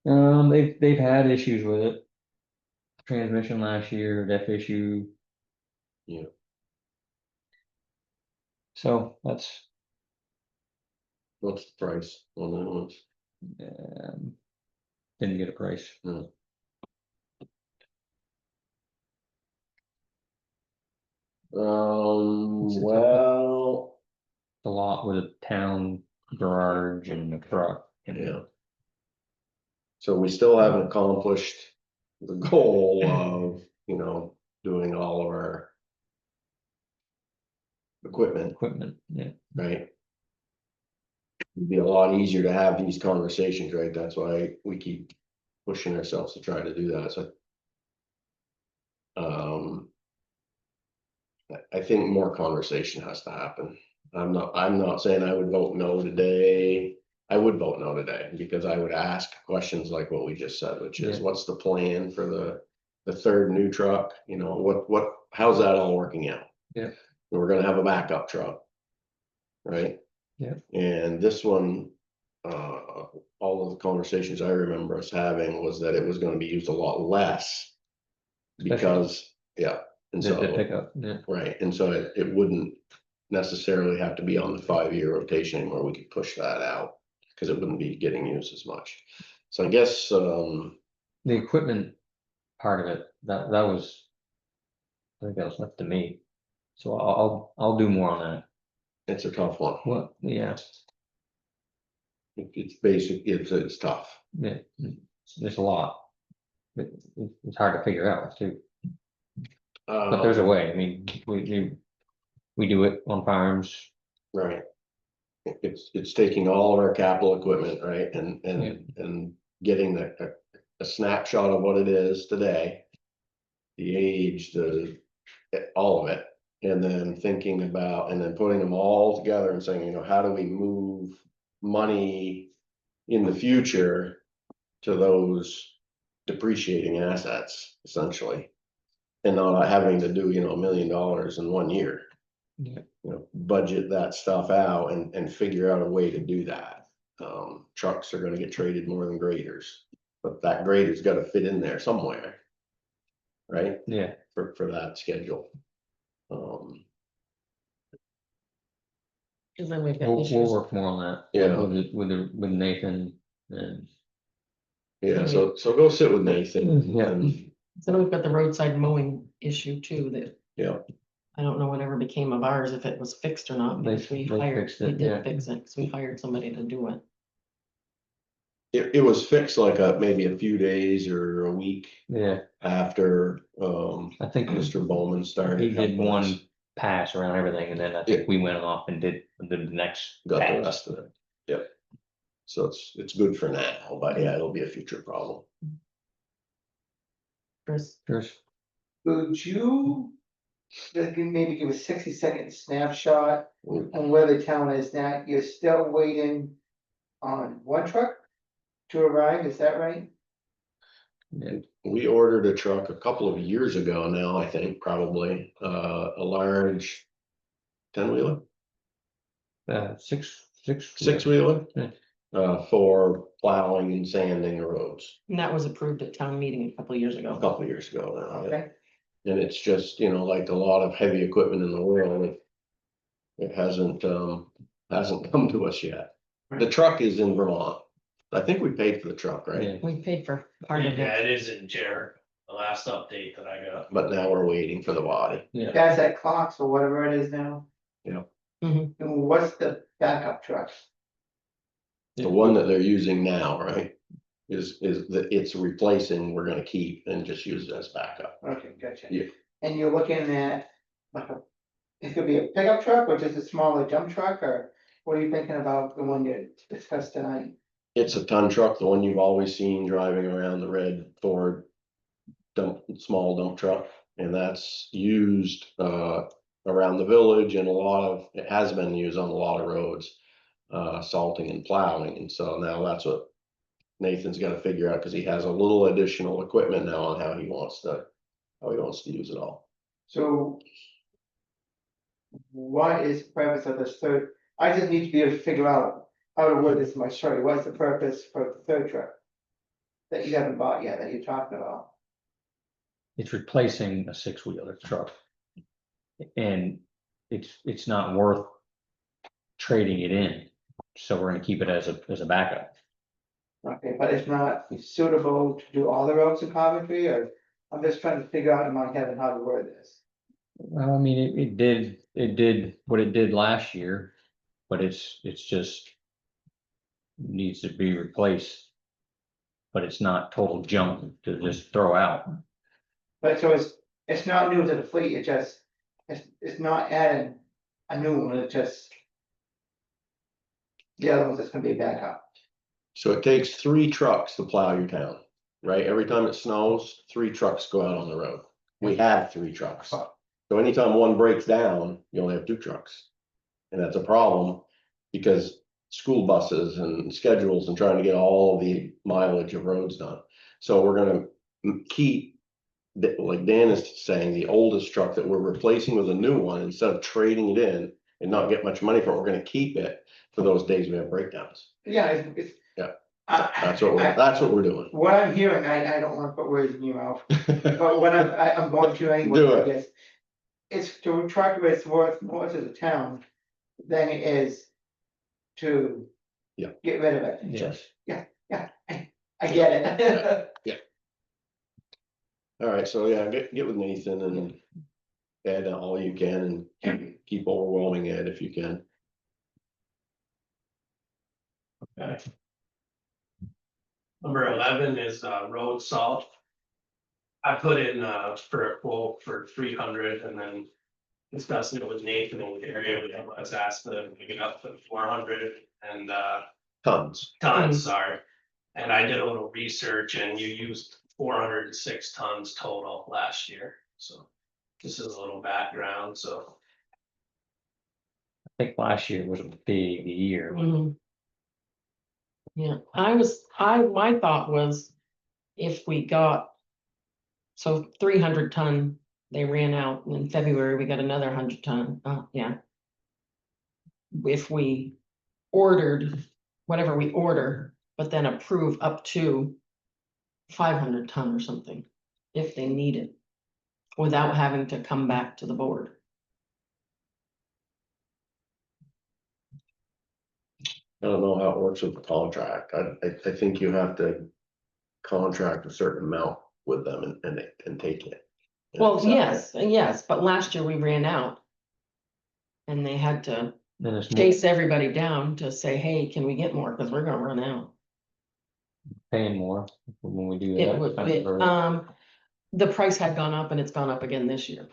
they've had issues with it. Transmission last year, DEF issue. Yeah. So that's, what's the price on that one? didn't get a price. Well, The lot with a town garage and a truck. yeah. So we still haven't accomplished the goal of, you know, doing all of our equipment, Yeah. right? It'd be a lot easier to have these conversations, right? That's why we keep pushing ourselves to try to do that, so. I think more conversation has to happen. I'm not saying I would vote no today. I would vote no today because I would ask questions like what we just said, which is Yeah. what's the plan for the third new truck? You know, how's that all working out? Yeah. We're gonna have a backup truck. Right? Yeah. And this one, all of the conversations I remember us having was that it was gonna be used a lot less. Because, yeah, and The so, pickup, yeah. right, and so it wouldn't necessarily have to be on the 5-year rotation anymore, we could push that out. Cause it wouldn't be getting used as much. So I guess, The equipment part of it, that was, I think that was left to me. So I'll do more on that. it's a tough one. Well, yeah, It's basic, it's tough. yeah, there's a lot. It's hard to figure out too, but there's a way. I mean, we do it on farms. Right. It's taking all of our capital equipment, right, and getting a snapshot of what it is today. The age, all of it, and then thinking about, and then putting them all together and saying, you know, how do we move money in the future to those depreciating assets, essentially. And not having to do, you know, $1 million in 1 year. Yeah. You know, budget that stuff out and figure out a way to do that. trucks are gonna get traded more than graders, but that grader's gotta fit in there somewhere. Right, Yeah, for that schedule. Cause then we've got we'll issues. work more on that. Yeah. With Nathan and. Yeah, so go sit with Nathan. Yeah. and, So we've got the roadside mowing issue too, that Yeah, I don't know whatever became of ours, if it was fixed or not, They- because we they hired, fixed we it, yeah. did fix it, because we hired somebody to do it. it was fixed like maybe a few days or a week Yeah, after, I think Mr. Bowman started. he did helping us. one pass around everything, and then I think we went off and did the next. Got the pass. rest of it, yep. So it's good for now, but yeah, it'll be a future problem. Chris, Chris, Would you maybe give a 60-second snapshot on where the town is now? You're still waiting on one truck to arrive, is that right? We ordered a truck a couple of years ago now, I think, probably, a large 10-wheeler, six. 6-wheeler. Yeah. For plowing and sanding the roads, and that was approved at town meeting a couple of years a ago. couple of years ago now, yeah. Okay, And it's just, like a lot of heavy equipment in the world, it hasn't come to us yet. The truck is in Vermont. I think we paid for the truck, right? Yeah. We paid for part of Yeah, it. it is in Jared, the last update that I got. But now we're waiting for the body. Yeah, guys at Clocks or whatever it is now. Mhm. And what's the backup truck? The one that they're using now, right? Is that it's replacing, we're gonna keep and just use it as backup. Okay, gotcha. Yeah. And you're looking at, like it's gonna be a pickup truck or just a smaller dump truck, or what are you thinking about the one you discussed tonight? It's a ton truck, the one you've always seen driving around, the red Ford small dump truck, and that's used around the village and it has been used on a lot of roads, salting and plowing, and so now that's what Nathan's gotta figure out, cause he has a little additional equipment now on how he wants to use it all. So. What is the purpose of this third? I just need to be able to figure out how to word this in my story. What's the purpose for the third truck? That you haven't bought yet, that you're talking about? it's replacing a 6-wheeler truck. And it's not worth trading it in, so we're gonna keep it as a backup. Okay, but it's not suitable to do all the roads in Coventry, or I'm just trying to figure out in my head how to word this. Well, I mean, it did what it did last year, but it's just. Needs to be replaced. But it's not total junk to just throw out. But so it's not new to the fleet, it just, it's not adding a new one, it just. The other one's just gonna be a backup. So it takes 3 trucks to plow your town, right? Every time it snows, 3 trucks go out on the road. We have 3 trucks. So anytime one breaks down, you only have 2 trucks. And that's a problem because school buses and schedules and trying to get all the mileage of roads done. So we're gonna keep, like Dan is saying, the oldest truck that we're replacing with a new one, instead of trading it in and not get much money for it, we're gonna keep it for those days we have breakdowns. Yeah, it's. Yeah. I- That's what we're doing. What I'm hearing, I don't wanna put words in your mouth, but what I'm going to anyway, Do I it. guess. It's to truck it's worth more to the town than it is to. Yeah. Get rid of it. Yes. I get it. All right, so yeah, get with Nathan and add all you can and keep overwhelming Ed if you can. Okay. Number 11 is road salt. I put in for a quote for 300 and then discussing it with Nathan in the area, I was asked to pick it up to 400 and Tons. tons, sorry. And I did a little research and you used 406 tons total last year, so this is a little background, so. I think last year was a big year. Mhm. Yeah, my thought was if we got. So 300 ton, they ran out, and in February, we got another 100 ton, yeah. If we ordered whatever we order, but then approve up to 500 ton or something, if they need it, without having to come back to the board. I don't know how it works with the contract. I think you have to contract a certain amount with them and take it. and Well, accept it. yes, but last year we ran out. And they had to Then it's more chase everybody down to say, hey, can we get more? Because we're gonna run out. paying more when we do It that. would kind be, of- the price had gone up and it's gone up again this year.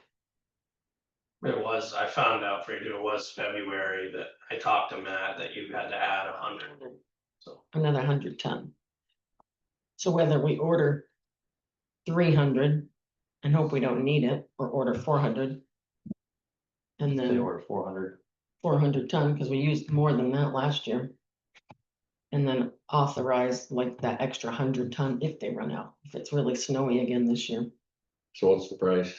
It was, I found out for you, it was February that I talked to Matt that you had to add 100. So, Another 100 ton. So whether we order 300 and hope we don't need it, or order 400. And They then order 400. 400 ton, because we used more than that last year. And then authorize like that extra 100 ton if they run out, if it's really snowy again this year. So what's the price?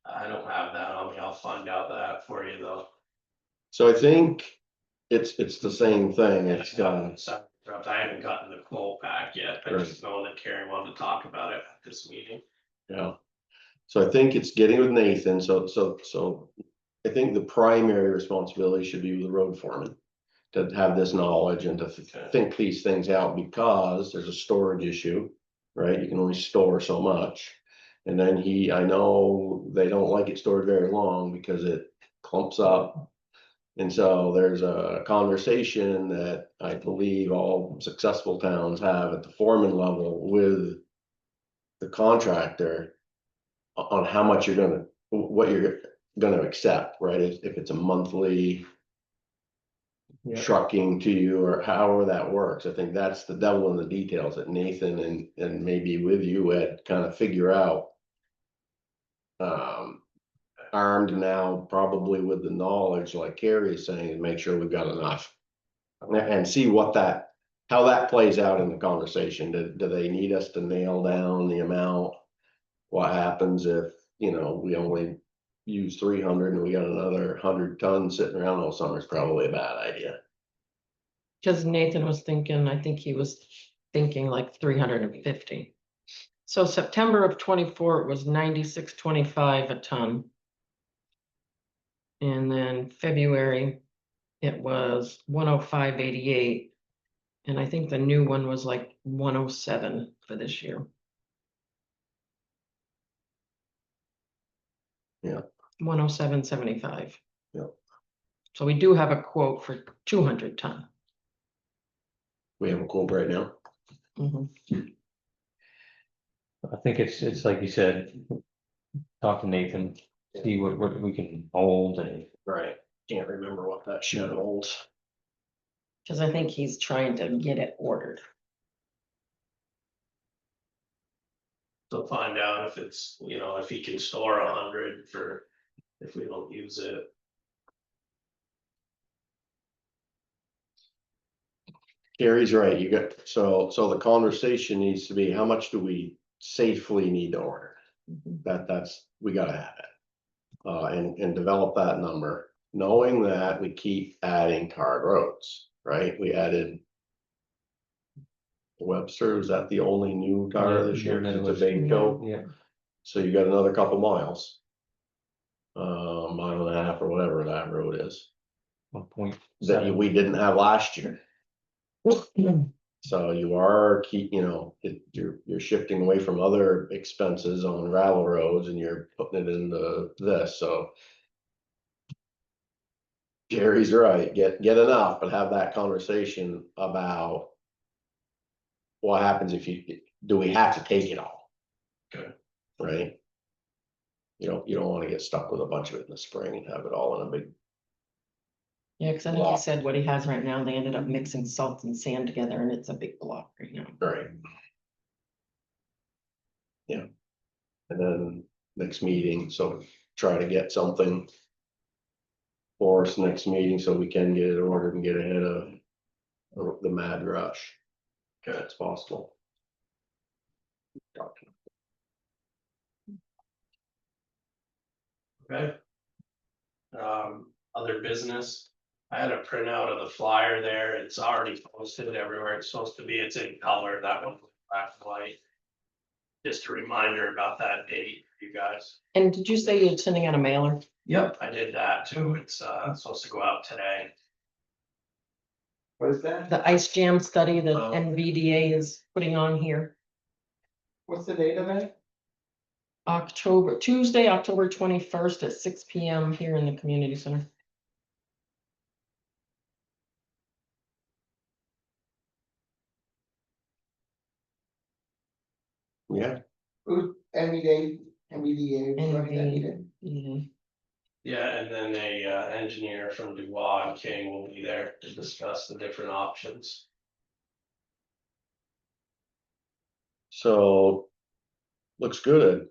I don't have that on me, I'll find out that for you though. So I think it's the same thing. It's I haven't gotten the quote back yet, I just know that Carrie wanted to talk about it at this meeting. yeah. So I think it's getting with Nathan. So I think the primary responsibility should be with the road foreman. To have this knowledge and to think these things out, because there's a storage issue, right? You can only store so much. And then I know they don't like it stored very long because it clumps up. And so there's a conversation that I believe all successful towns have at the foreman level with the contractor on how much what you're gonna accept, right? If it's a monthly Yeah. trucking to you or however that works. I think that's the devil in the details that Nathan and maybe with you, Ed, kind of figure out. Armed now, probably with the knowledge, like Carrie is saying, and make sure we've got enough. And see how that plays out in the conversation. Do they need us to nail down the amount? What happens if, we only use 300 and we got another 100 tons sitting around all summer? Is probably a bad idea. Because Nathan was thinking, I think he was thinking like 350. So September of 24, it was 96.25 a ton. And then February, it was 105.88. And I think the new one was like 107 for this year. Yeah. 107.75. Yeah. So we do have a quote for 200 ton. We have a quote right now. Mhm. I think it's like you said, talk to Nathan, see what we can hold and. Right. Can't remember what that shed holds. Because I think he's trying to get it ordered. So find out if it's, if he can store 100 for, if we don't use it. Gary's right. So the conversation needs to be, how much do we safely need to order? We gotta have it. And develop that number, knowing that we keep adding tarred roads, right? We added Webster. Is that the only new tar this year? 'Cause it's a big go. Yeah. So you got another couple miles. Mile and a half or whatever that road is, 1.7. we didn't have last year. So you are you're shifting away from other expenses on gravel roads and you're putting it into this, so. Jerry's right, get enough, but have that conversation about. What happens do we have to take it all? Okay. Right? You don't wanna get stuck with a bunch of it in the spring and have it all in a big. Yeah, because I think he said what he has right now, they ended up mixing salt and sand together and it's a big block right now. Right. Yeah. And then next meeting, so try to get something. For us next meeting, so we can get it ordered and get ahead of the mad rush. Okay, that's possible. Okay. Other business, I had a printout of the flyer there. It's already posted everywhere it's supposed to be. It's in color. That one, black and white. Just a reminder about that date, for you guys. And did you say you're sending out a mailer? Yep, I did that too. It's supposed to go out today. What is that? The ice jam study that Oh. NVDA is putting on here, What's the date of that? Tuesday, October 21st at 6 PM here in the community center. Yeah, Who, MBDA running that meeting? Mhm. Yeah, and then a engineer from Dubois and King will be there to discuss the different options. so. Looks good.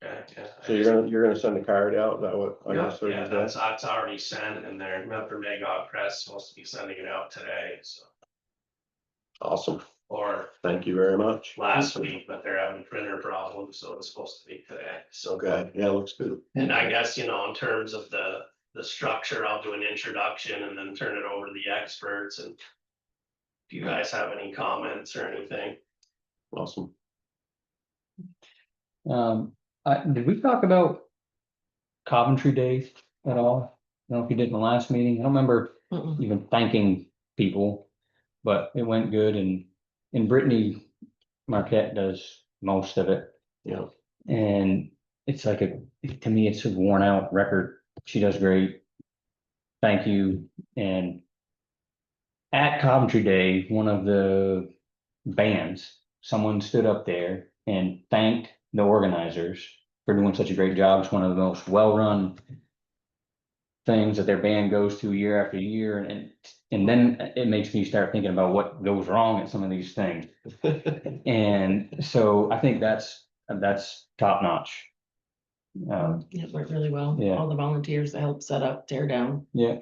Yeah, yeah. So you're gonna send a card out, is that what? I Yeah, understood yeah, you said? that's already sent and their Memphis Magog Press supposed to be sending it out today, so, Awesome, or thank you very much. last week, but they're having printer problems, so it's supposed to be today, so. Okay, yeah, looks good. And I guess, in terms of the structure, I'll do an introduction and then turn it over to the experts and. If you guys have any comments or anything. Awesome. Did we talk about Coventry Days at all? I don't know if you did in the last meeting. I don't remember Mm-mm. even thanking people, but it went good and Brittany Marquette does most of it. Yeah, And it's like to me, it's a worn out record. She does great. Thank you. And at Coventry Day, one of the bands, someone stood up there and thanked the organizers for doing such a great job. It's one of the most well-run things that their band goes to year after year. And then it makes me start thinking about what goes wrong at some of these things. And so I think that's top notch. It went really well. Yeah. All the volunteers that helped set up, tear down. Yeah.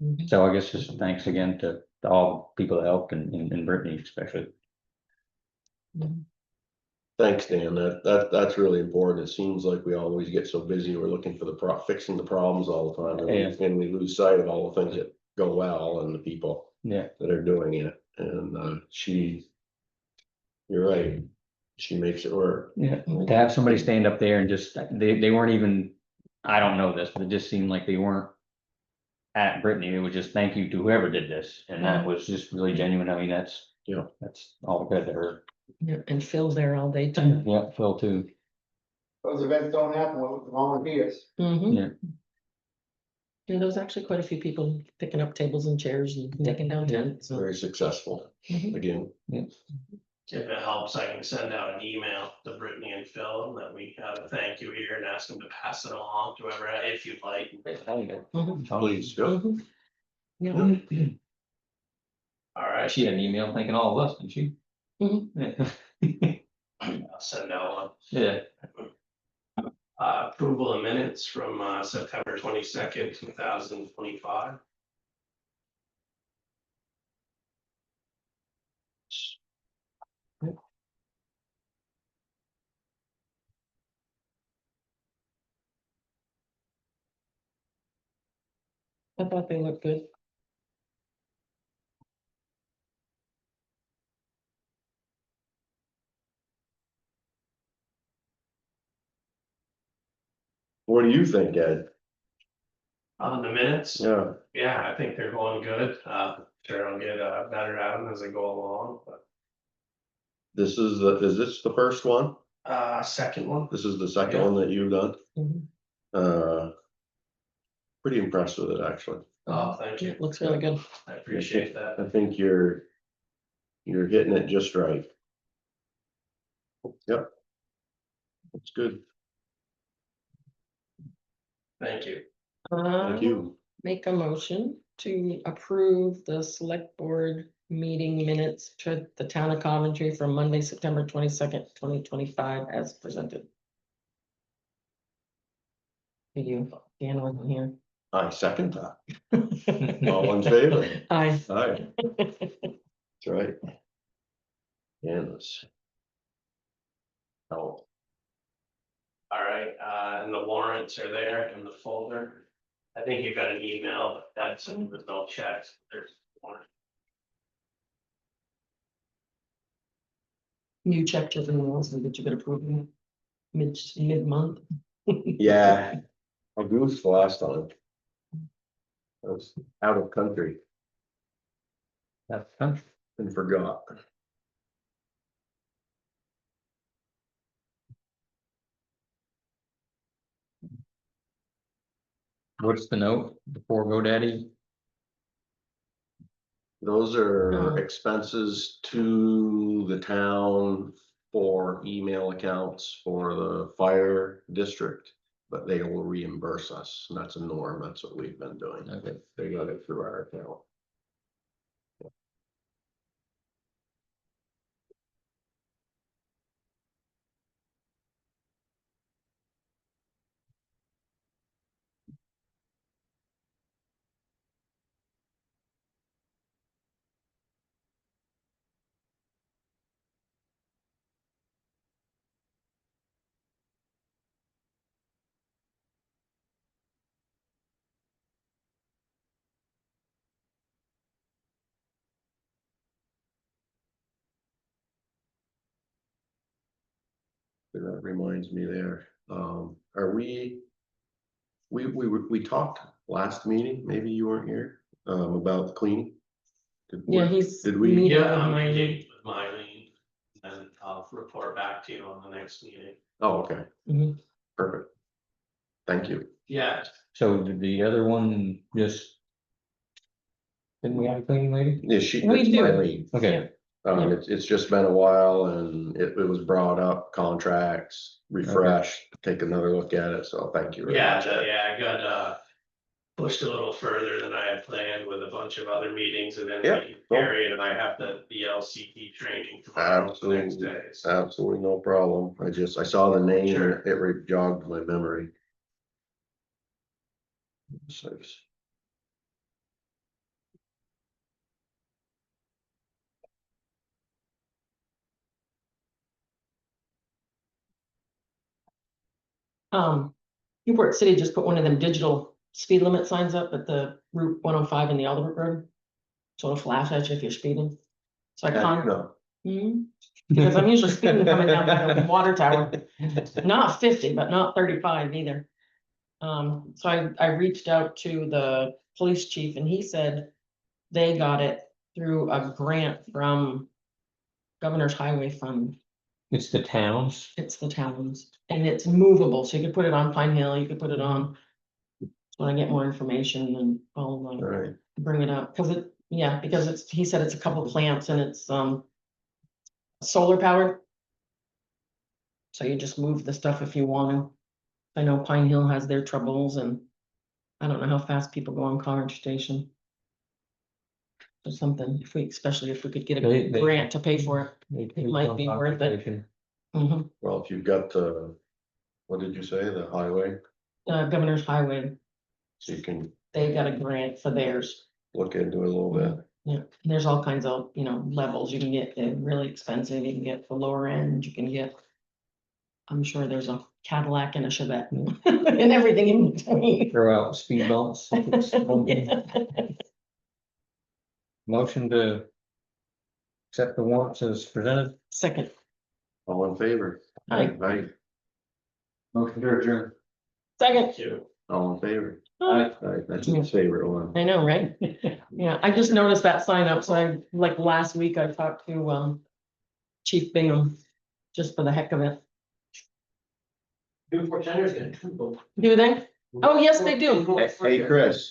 Mhm. So I guess just thanks again to all the people that helped and Brittany especially. Mhm. thanks, Dan, that's really important. It seems like we always get so busy, we're looking for fixing the problems all the time. And we lose sight of all the things that go well and the people Yeah. that are doing it, and you're right, she makes it work. Yeah, to have somebody stand up there and just, they weren't even, I don't know this, but it just seemed like they weren't at Brittany. It was just thank you to whoever did this. And that was just really genuine. I mean, that's all good to her. Yeah, and Phil's there all day too. Yeah, Phil too. Those events don't happen with volunteers. Mhm. Yeah. Yeah, there was actually quite a few people picking up tables and chairs and taking down tents. so. Very successful, Mhm. again. If it helps, I can send out an email to Brittany and Phil and that we have a thank you here and ask them to pass it along to whoever, if you'd like. Mhm. Please, go. Mhm. Yeah. All right, She had an email thanking all of us, didn't she? Mhm. I'll send out one. Yeah. Approval of minutes from September 22nd, 2025. I thought they looked good. What do you think, Ed? The minutes, Yeah, yeah, I think they're going good. Sure, I'll get better at them as I go along, but is this the first one? second one. This is the second Yeah. one that you've done? Mhm. Pretty impressed with it, actually. Oh, thank Yeah, you. it looks really good. I appreciate that. I think you're hitting it just right. Yep. That's good. Thank you. Thank you. Make a motion to approve the select board meeting minutes to the town of Coventry from Monday, September 22nd, 2025 as presented. You, Dan wasn't here. I second that. All in favor? Aye. Aye, that's right. Yes. Oh, All right, and the warrants are there in the folder. I think you got an email, but that's, with no checks, there's one. You checked your emails and did you get approved mid-month? Yeah, I goofed the last time. I was out of country That's fun. and forgot. What's the note before GoDaddy? Those are Oh. expenses to the town for email accounts for the fire district. But they will reimburse us, and that's a norm, that's what we've been doing. Okay. They got it through our account. That reminds me there, are we? We talked last meeting, maybe you weren't here, about the cleaning. Yeah, he's. Did we? meeting Yeah, with I'm my- meeting with Mylene, and I'll report back to you on the next meeting. Oh, okay. Mhm. Perfect. Thank you. Yeah, So did the other one just? Didn't we have a cleaning lady? Yeah, she. We it's do. Mylene. Okay, Yeah. It's just been a while and it was brought up, contracts, refreshed, take another look at it, so thank you very much. I got pushed a little further than I had planned with a bunch of other meetings, and then Yeah, cool. Harry and I have the LCT training tomorrow, the next Absolutely, day. So, absolutely no problem. I saw the name Sure. and it jogged my memory. So, Newport City just put one of them digital speed limit signs up at the Route 105 in the Albert Road. So it'll flash at you if you're speeding. So I can't. no, Because I'm usually speeding coming down by the water tower, not 50, but not 35 either. So I reached out to the police chief and he said they got it through a grant from Governor's Highway Fund. it's the towns. It's the towns and it's movable, so you could put it on Pine Hill, you could put it on. When I get more information, then I'll all right, bring it up, because because it's, he said it's a couple plants and it's solar powered. So you just move the stuff if you want to. I know Pine Hill has their troubles and I don't know how fast people go on College Station. Or something, especially if we could get a They- grant to pay for it. It might be worth it. Mhm. well, if you've got the, what did you say, the highway, Governor's Highway, so you can they got a grant for theirs. look into it a little bit. Yeah, and there's all kinds of, levels. You can get really expensive, you can get the lower end, you can get. I'm sure there's a Cadillac and a Chevette and everything in between. Throw out speed bumps. Yeah. Motion to. Accept the warrants as presented. Second, All in favor? Aye. Aye, Motion to adjourn. second. thank you. all in favor? Aye. Aye, that's his favorite one. I know, right? Yeah, I just noticed that sign up, so like last week I talked to Chief Bingham, just for the heck of it. Newport Center's gonna. Do they? Oh, yes, they do. Hey, Chris.